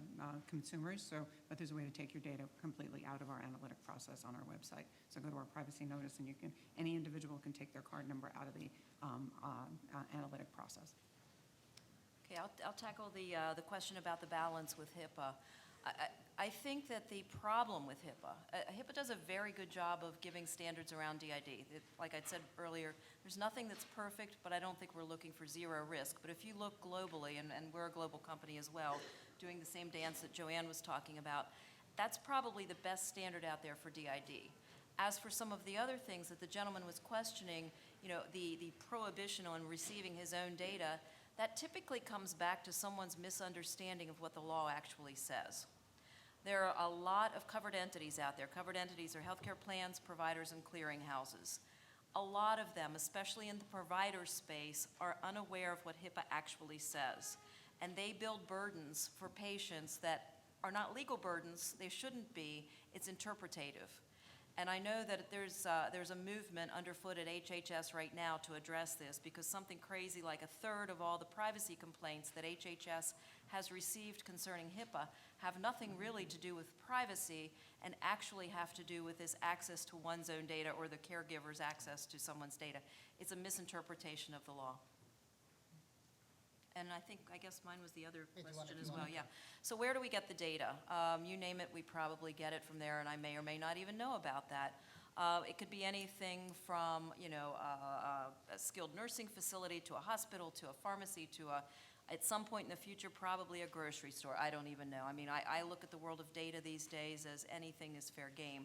consumers. But there's a way to take your data completely out of our analytic process on our website. So go to our privacy notice, and any individual can take their card number out of the analytic process. Okay, I'll tackle the question about the balance with HIPAA. I think that the problem with HIPAA does a very good job of giving standards around DID. Like I said earlier, there's nothing that's perfect, but I don't think we're looking for zero risk. But if you look globally, and we're a global company as well, doing the same dance that JoAnn was talking about, that's probably the best standard out there for DID. As for some of the other things that the gentleman was questioning, the prohibition on receiving his own data, that typically comes back to someone's misunderstanding of what the law actually says. There are a lot of covered entities out there. Covered entities are healthcare plans, providers, and clearinghouses. A lot of them, especially in the provider space, are unaware of what HIPAA actually says. And they build burdens for patients that are not legal burdens. They shouldn't be. It's interpretative. And I know that there's a movement underfoot at HHS right now to address this, because something crazy like 1/3 of all the privacy complaints that HHS has received concerning HIPAA have nothing really to do with privacy and actually have to do with this access to one's own data or the caregiver's access to someone's data. It's a misinterpretation of the law. And I guess mine was the other question as well, yeah. So where do we get the data? You name it, we probably get it from there, and I may or may not even know about that. It could be anything from, a skilled nursing facility to a hospital to a pharmacy to At some point in the future, probably a grocery store. I don't even know. I mean, I look at the world of data these days as anything is fair game.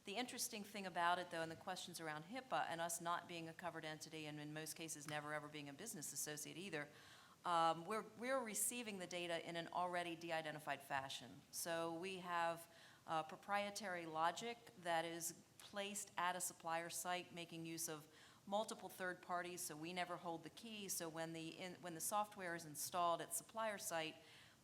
The interesting thing about it, though, and the questions around HIPAA and us not being a covered entity, and in most cases never ever being a business associate either, we're receiving the data in an already de-identified fashion. So we have proprietary logic that is placed at a supplier site, making use of multiple third parties, so we never hold the key. So when the software is installed at supplier site,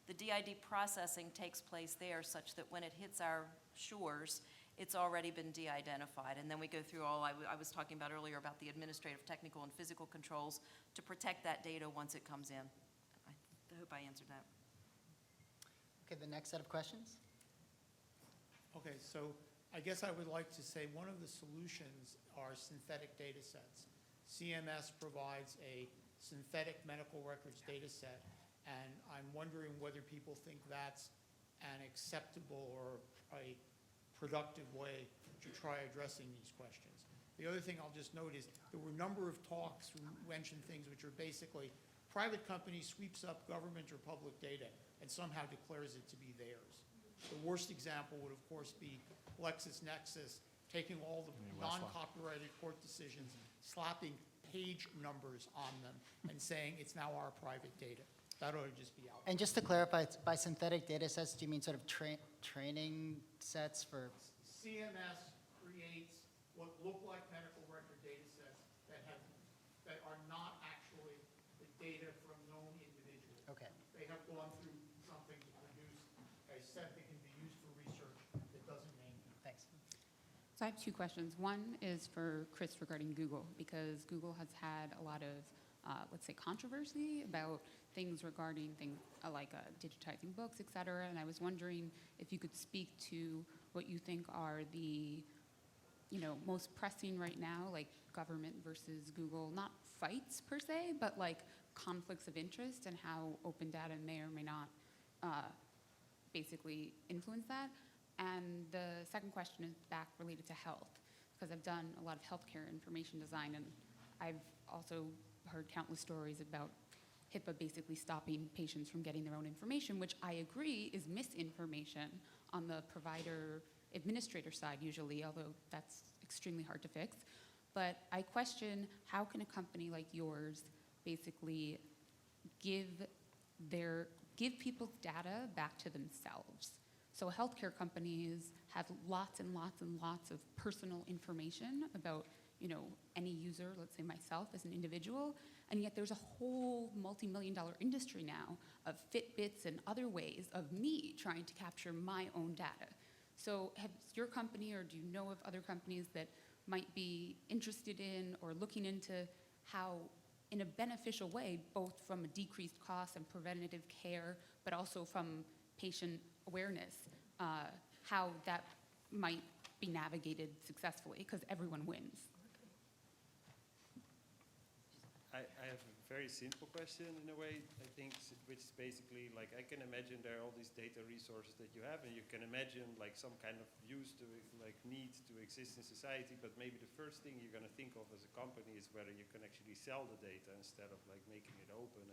the DID processing takes place there such that when it hits our shores, it's already been de-identified. And then we go through all I was talking about earlier about the administrative, technical, and physical controls to protect that data once it comes in. I hope I answered that. Okay, the next set of questions. Okay, so I guess I would like to say one of the solutions are synthetic data sets. CMS provides a synthetic medical records data set, and I'm wondering whether people think that's an acceptable or a productive way to try addressing these questions. The other thing I'll just note is there were a number of talks who mentioned things which are basically private company sweeps up government or public data and somehow declares it to be theirs. The worst example would, of course, be LexisNexis taking all the non-copyrighted court decisions, slapping page numbers on them, and saying it's now our private data. That ought to just be out. And just to clarify, by synthetic data sets, do you mean sort of training sets for? CMS creates what look like medical record data sets that are not actually the data from known individuals. Okay. They have gone through something to produce a set that can be used for research that doesn't name them. Thanks. So I have two questions. One is for Chris regarding Google, because Google has had a lot of, let's say, controversy about things regarding things like digitizing books, et cetera. And I was wondering if you could speak to what you think are the, most pressing right now, like government versus Google, not fights per se, but like conflicts of interest and how open data may or may not basically influence that. And the second question is back related to health, because I've done a lot of healthcare information design, and I've also heard countless stories about HIPAA basically stopping patients from getting their own information, which I agree is misinformation on the provider administrator side usually, although that's extremely hard to fix. But I question, how can a company like yours basically give people's data back to themselves? So healthcare companies have lots and lots and lots of personal information about any user, let's say myself as an individual, and yet there's a whole multi-million-dollar industry now of Fitbits and other ways of me trying to capture my own data. So has your company, or do you know of other companies that might be interested in or looking into how, in a beneficial way, both from a decreased cost and preventative care, but also from patient awareness, how that might be navigated successfully, because everyone wins? I have a very simple question in a way, I think, which is basically like, I can imagine there are all these data resources that you have, and you can imagine like some kind of use to like need to exist in society, but maybe the first thing you're going to think of as a company is whether you can actually sell the data instead of like making it open,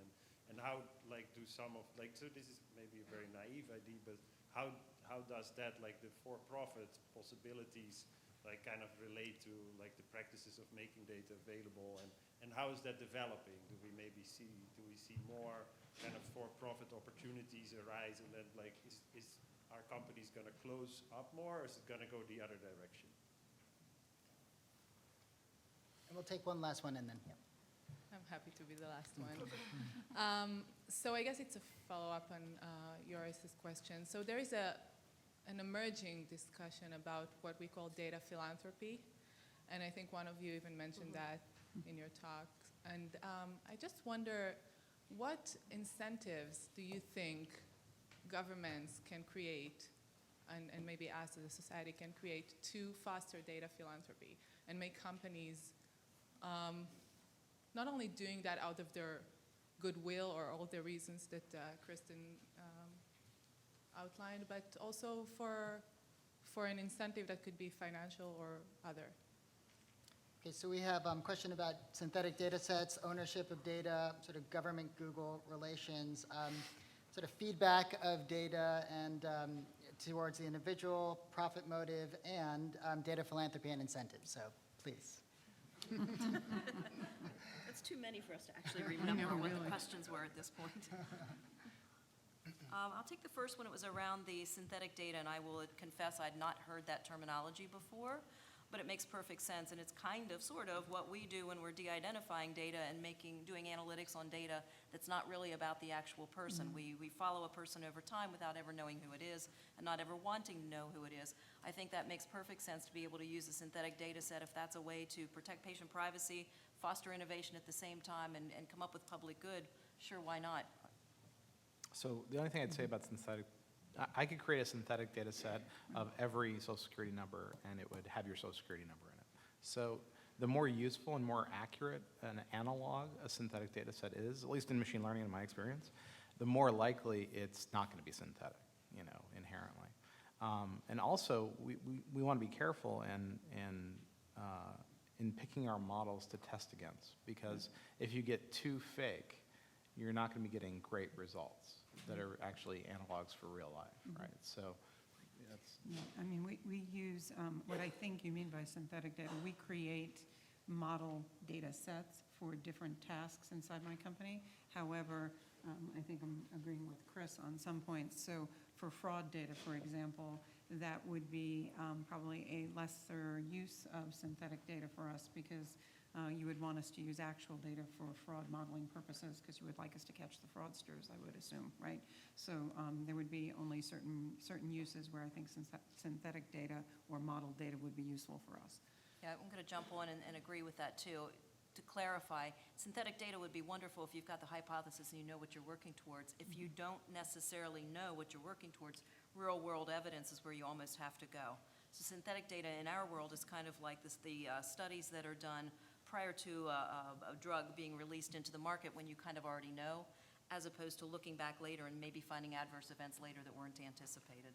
and how like do some of like, so this is maybe a very naive idea, but how does that like the for-profit possibilities like kind of relate to like the practices of making data available, and how is that developing? Do we see more kind of for-profit opportunities arise, and then like is our companies going to close up more, or is it going to go the other direction? And we'll take one last one and then, yeah. I'm happy to be the last one. So I guess it's a follow-up on Joris's question. So there is an emerging discussion about what we call data philanthropy, and I think one of you even mentioned that in your talk. And I just wonder, what incentives do you think governments can create, and maybe us as a society can create, to foster data philanthropy and make companies not only doing that out of their goodwill or all the reasons that Kirsten outlined, but also for an incentive that could be financial or other? Okay, so we have a question about synthetic data sets, ownership of data, sort of government-Google relations, sort of feedback of data and towards the individual, profit motive, and data philanthropy and incentives. So please. That's too many for us to actually remember what the questions were at this point. I'll take the first one. It was around the synthetic data, and I will confess I'd not heard that terminology before, but it makes perfect sense, and it's kind of, sort of, what we do when we're de-identifying data and doing analytics on data that's not really about the actual person. We follow a person over time without ever knowing who it is and not ever wanting to know who it is. I think that makes perfect sense to be able to use a synthetic data set if that's a way to protect patient privacy, foster innovation at the same time, and come up with public good. Sure, why not? So the only thing I'd say about synthetic, I could create a synthetic data set of every social security number, and it would have your social security number in it. So the more useful and more accurate an analog a synthetic data set is, at least in machine learning in my experience, the more likely it's not going to be synthetic, inherently. And also, we want to be careful in picking our models to test against, because if you get too fake, you're not going to be getting great results that are actually analogs for real life, right? So that's... Yeah, I mean, we use, what I think you mean by synthetic data, we create model data sets for different tasks inside my company. However, I think I'm agreeing with Chris on some points. So for fraud data, for example, that would be probably a lesser use of synthetic data for us, because you would want us to use actual data for fraud modeling purposes, because you would like us to catch the fraudsters, I would assume, right? So there would be only certain uses where I think synthetic data or model data would be useful for us. Yeah, I'm going to jump on and agree with that too. To clarify, synthetic data would be wonderful if you've got the hypothesis and you know what you're working towards. If you don't necessarily know what you're working towards, real-world evidence is where you almost have to go. So synthetic data in our world is kind of like the studies that are done prior to a drug being released into the market when you kind of already know, as opposed to looking back later and maybe finding adverse events later that weren't anticipated.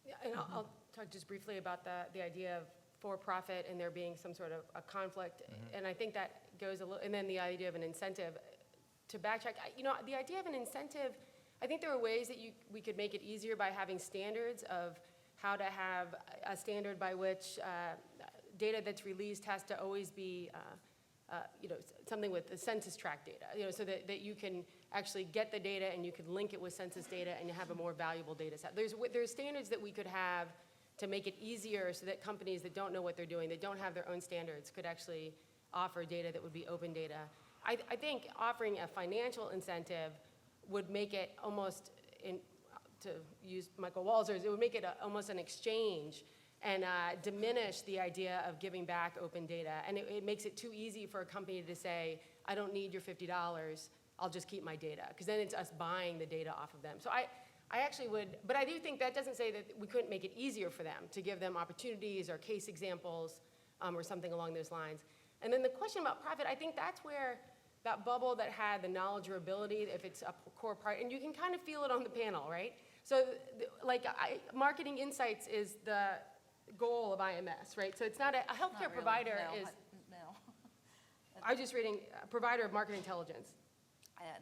Yeah, and I'll talk just briefly about the idea of for-profit and there being some sort of a conflict. And I think that goes a little, and then the idea of an incentive. To backtrack, the idea of an incentive, I think there are ways that we could make it easier by having standards of how to have a standard by which data that's released has to always be something with the census tract data, so that you can actually get the data and you can link it with census data and you have a more valuable data set. There's standards that we could have to make it easier so that companies that don't know what they're doing, that don't have their own standards, could actually offer data that would be open data. I think offering a financial incentive would make it almost, to use Michael Walzer's, it would make it almost an exchange and diminish the idea of giving back open data. And it makes it too easy for a company to say, I don't need your $50, I'll just keep my data, because then it's us buying the data off of them. So I actually would, but I do think that doesn't say that we couldn't make it easier for them, to give them opportunities or case examples or something along those lines. And then the question about profit, I think that's where that bubble that had the knowledge or ability, if it's a core part, and you can kind of feel it on the panel, right? So marketing insights is the goal of IMS, right? So it's not a healthcare Not really, provider no, is, no. I was just reading, provider of market intelligence.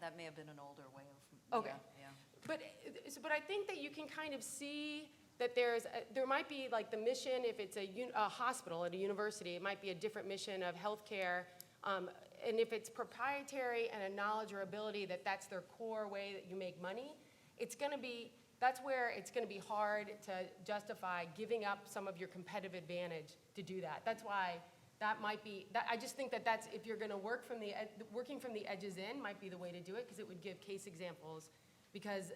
That may have been an older way of, Okay. yeah. But I think that you can kind of see that there might be like the mission, if it's a hospital at a university, it might be a different mission of healthcare. And if it's proprietary and a knowledge or ability that's their core way that you make money, that's where it's going to be hard to justify giving up some of your competitive advantage to do that. That's why that might be, I just think that's, if you're going to working from the edges in might be the way to do it, because it would give case examples. Because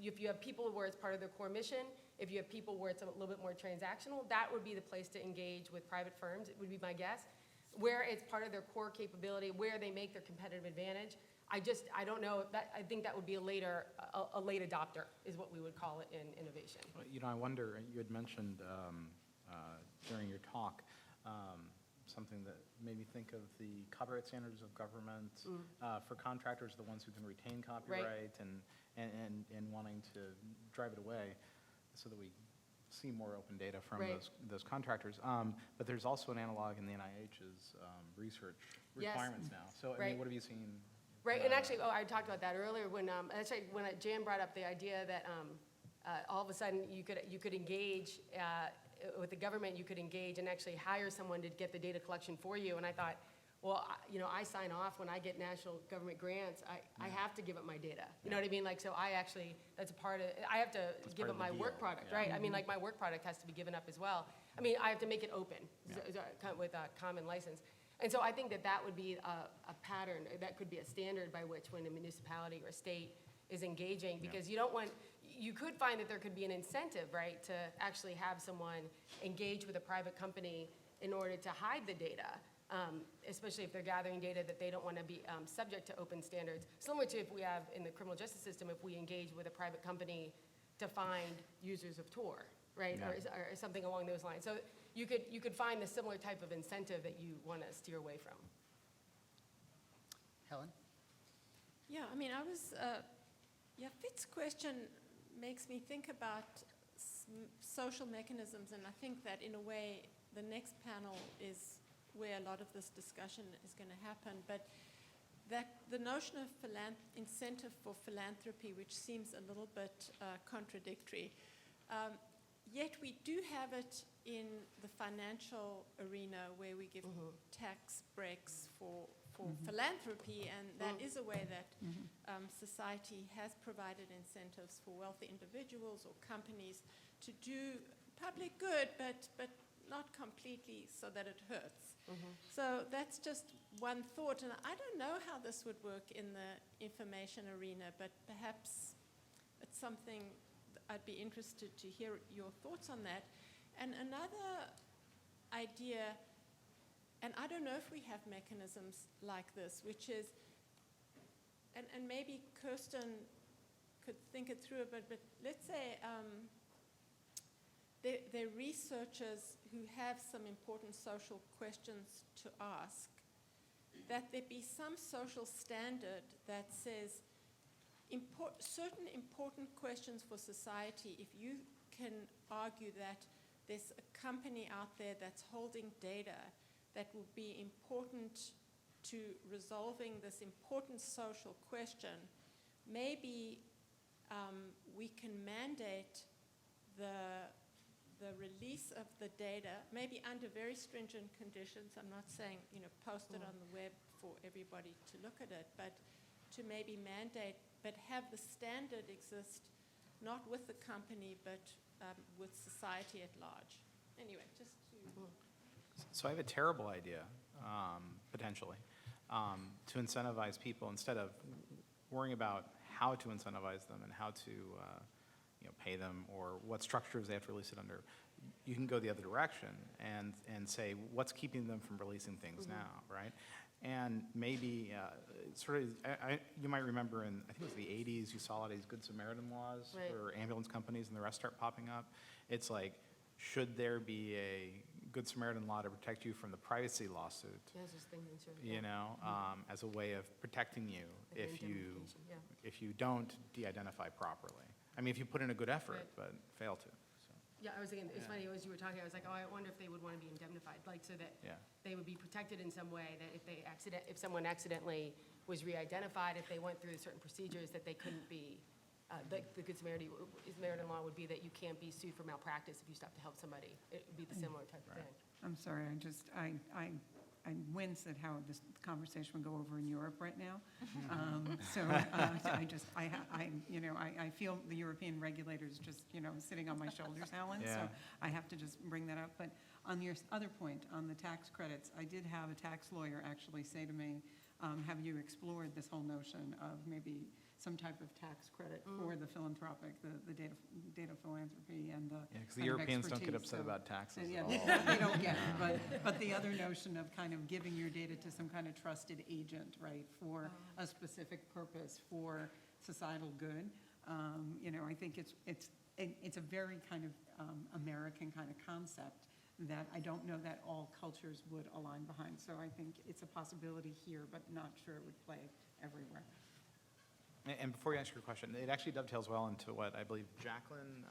if you have people where it's part of their core mission, if you have people where it's a little bit more transactional, that would be the place to engage with private firms, it would be my guess. Where it's part of their core capability, where they make their competitive advantage, I don't know, I think that would be a late adopter, is what we would call it in innovation. Well, I wonder, you had mentioned during your talk something that made me think of the copyright standards of government for contractors, the ones who can retain copyright, and wanting to drive it away so that we see more open data from Right. those contractors. But there's also an analog in the NIH's research Yes. requirements now. So, I Right. mean, what have you seen? Right, and actually, I talked about that earlier when Jan brought up the idea that all of a sudden you could engage with the government, you could engage and actually hire someone to get the data collection for you. And I thought, well, I sign off when I get national government grants. I have to give up my data. You know what I mean? Like, so I actually, that's a part of, I have to give part up of the my work deal, product, yeah. right? I mean, like, my work product has to be given up as well. I mean, I have to make it open with a common license. And so I think that would be a pattern, that could be a standard by which when a municipality or a state is engaging, because you could find that there could be an incentive, right, to actually have someone engage with a private company in order to hide the data, especially if they're gathering data that they don't want to be subject to open standards. Similar to if we have in the criminal justice system, if we engage with a private company to find users of Tor, right, Yeah. or something along those lines. So you could find the similar type of incentive that you want to steer away from. Helen? Yeah, I mean, Fit's question makes me think about social mechanisms, and I think that in a way the next panel is where a lot of this discussion is going to happen. But that the notion of incentive for philanthropy, which seems a little bit contradictory, yet we do have it in the financial arena where we give tax breaks for philanthropy, and that is a way that society has provided incentives for wealthy individuals or companies to do public good, but not completely so that it hurts. So that's just one thought, and I don't know how this would work in the information arena, but perhaps it's something I'd be interested to hear your thoughts on that. And another idea, and I don't know if we have mechanisms like this, which is, and maybe Kirsten could think it through a bit, but let's say they're researchers who have some important social questions to ask, that there be some social standard that says certain important questions for society, if you can argue that there's a company out there that's holding data that will be important to resolving this important social question, maybe we can mandate the release of the data, maybe under very stringent conditions. I'm not saying, post it on the web for everybody to look at it, but to maybe mandate, but have the standard exist, not with the company, but with society at large. Anyway, just to... So I have a terrible idea, potentially, to incentivize people instead of worrying about how to incentivize them and how to pay them or what structures they have to release it under. You can go the other direction and say, what's keeping them from releasing things now, right? And maybe you might remember in, I think it was the 80s, you saw a lot of these Good Samaritan laws for ambulance companies and the rest start popping up. It's like, should there be a Good Samaritan law to protect you from the privacy lawsuit? Yeah, I was just thinking, sure. As a way of protecting you if you don't de-identify properly. I mean, if you put in a good effort, but fail to. So. Yeah, I was thinking, it's funny, as you were talking, I was like, I wonder if they would want to be indemnified, like, so that they would be protected in some way, that if someone accidentally was re-identified, if they went through certain procedures, that they couldn't be, the Good Samaritan law would be that you can't be sued for malpractice if you stop to help somebody. It would be the similar type of thing. I'm sorry, I wince at how this conversation would go over in Europe right now. I feel the European regulators just, sitting on my shoulders, Helen, so I have to just bring that up. But on your other point, on the tax credits, I did have a tax lawyer actually say to me, have you explored this whole notion of maybe some type of tax credit for the philanthropic, the data philanthropy and the because the Europeans don't get upset about taxes at all. They don't get it, but the other notion of kind of giving your data to some kind of trusted agent, right, for a specific purpose, for societal good, I think it's a very kind of American kind of concept that I don't know that all cultures would align behind. So I think it's a possibility here, but not sure it would play everywhere. And before you answer your question, it actually dovetails well into what I believe Jacqueline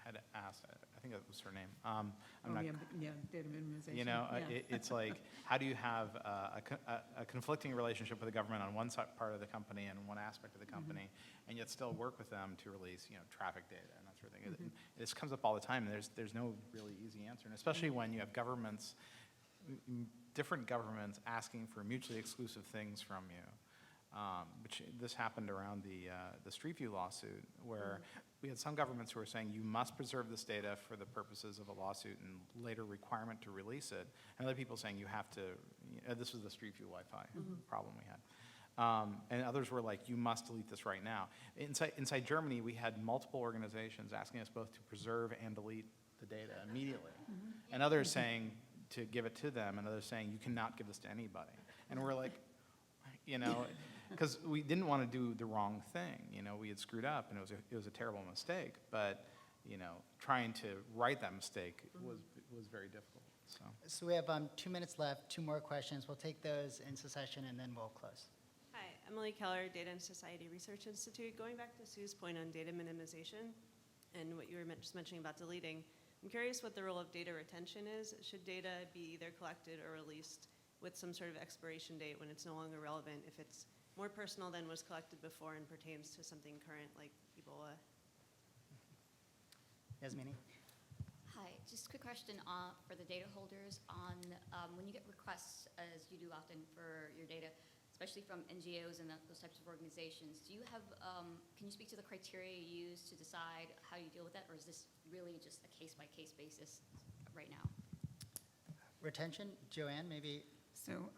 had asked, I think that was her name. I'm not, yeah, data minimization. you know, yeah. it's like, how do you have a conflicting relationship with the government on one part of the company and one aspect of the company, and yet still work with them to release, traffic data and that sort of thing. This comes up all the time, and there's no really easy answer, and especially when you have governments, different governments asking for mutually exclusive things from you. Which this happened around the Street View lawsuit, where we had some governments who were saying you must preserve this data for the purposes of a lawsuit and later requirement to release it, and other people saying you have to. This was the Street View Wi-Fi problem we had, and others were like, you must delete this right now. Inside Germany, we had multiple organizations asking us both to preserve and delete the data immediately, and others saying to give it to them, and others saying you cannot give this to anybody, and we're like, because we didn't want to do the wrong thing. We had screwed up, and it was a terrible mistake. But trying to right that mistake was very difficult. So we have 2 minutes left, 2 more questions. We'll take those in succession, and then we'll close. Hi, Emily Keller, Data and Society Research Institute. Going back to Sue's point on data minimization and what you were just mentioning about deleting, I'm curious what the role of data retention is. Should data be either collected or released with some sort of expiration date when it's no longer relevant, if it's more personal than was collected before and pertains to something current like Ebola? Yasmini? Hi, just a quick question for the data holders on when you get requests, as you do often for your data, especially from NGOs and those types of organizations, do you have, can you speak to the criteria you use to decide how you deal with that, or is this really just a case-by-case basis right now? Retention, JoAnn, maybe. So,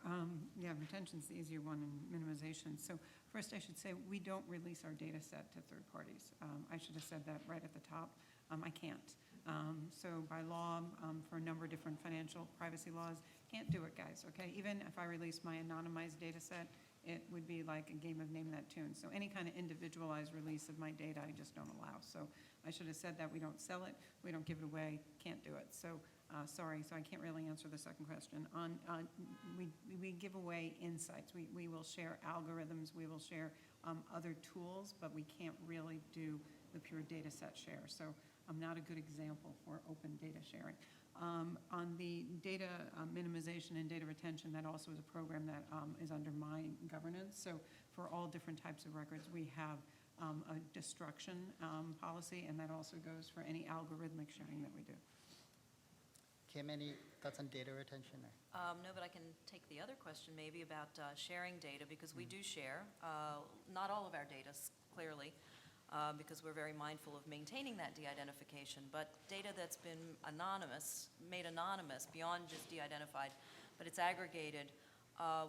yeah, retention's the easier one, and minimization. So first I should say we don't release our data set to third parties. I should have said that right at the top. I can't. So by law, for a number of different financial privacy laws, can't do it, guys, okay? Even if I release my anonymized data set, it would be like a game of name that tune. So any kind of individualized release of my data, I just don't allow. So I should have said that. We don't sell it, we don't give it away, can't do it. So sorry, so I can't really answer the second question. We give away insights. We will share algorithms, we will share other tools, but we can't really do the pure data set share. So I'm not a good example for open data sharing. On the data minimization and data retention, that also is a program that is under my governance. So for all different types of records, we have a destruction policy, and that also goes for any algorithmic sharing that we do. Kim, any thoughts on data retention? No, but I can take the other question maybe about sharing data, because we do share. Not all of our data, clearly, because we're very mindful of maintaining that de-identification. But data that's been made anonymous beyond just de-identified, but it's aggregated.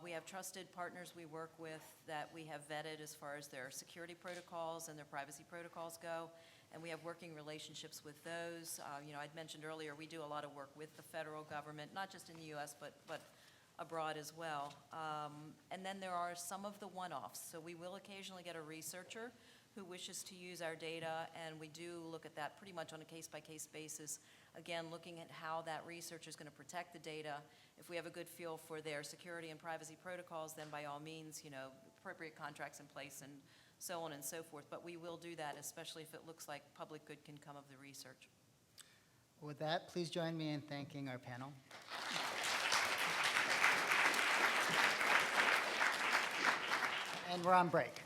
We have trusted partners we work with that we have vetted as far as their security protocols and their privacy protocols go. And we have working relationships with those. I'd mentioned earlier, we do a lot of work with the federal government, not just in the US, but abroad as well. And then there are some of the one-offs. So we will occasionally get a researcher who wishes to use our data, and we do look at that pretty much on a case-by-case basis. Again, looking at how that researcher is going to protect the data. If we have a good feel for their security and privacy protocols, then by all means, appropriate contracts in place and so on and so forth. But we will do that, especially if it looks like public good can come of the research. With that, please join me in thanking our panel. And we're on break.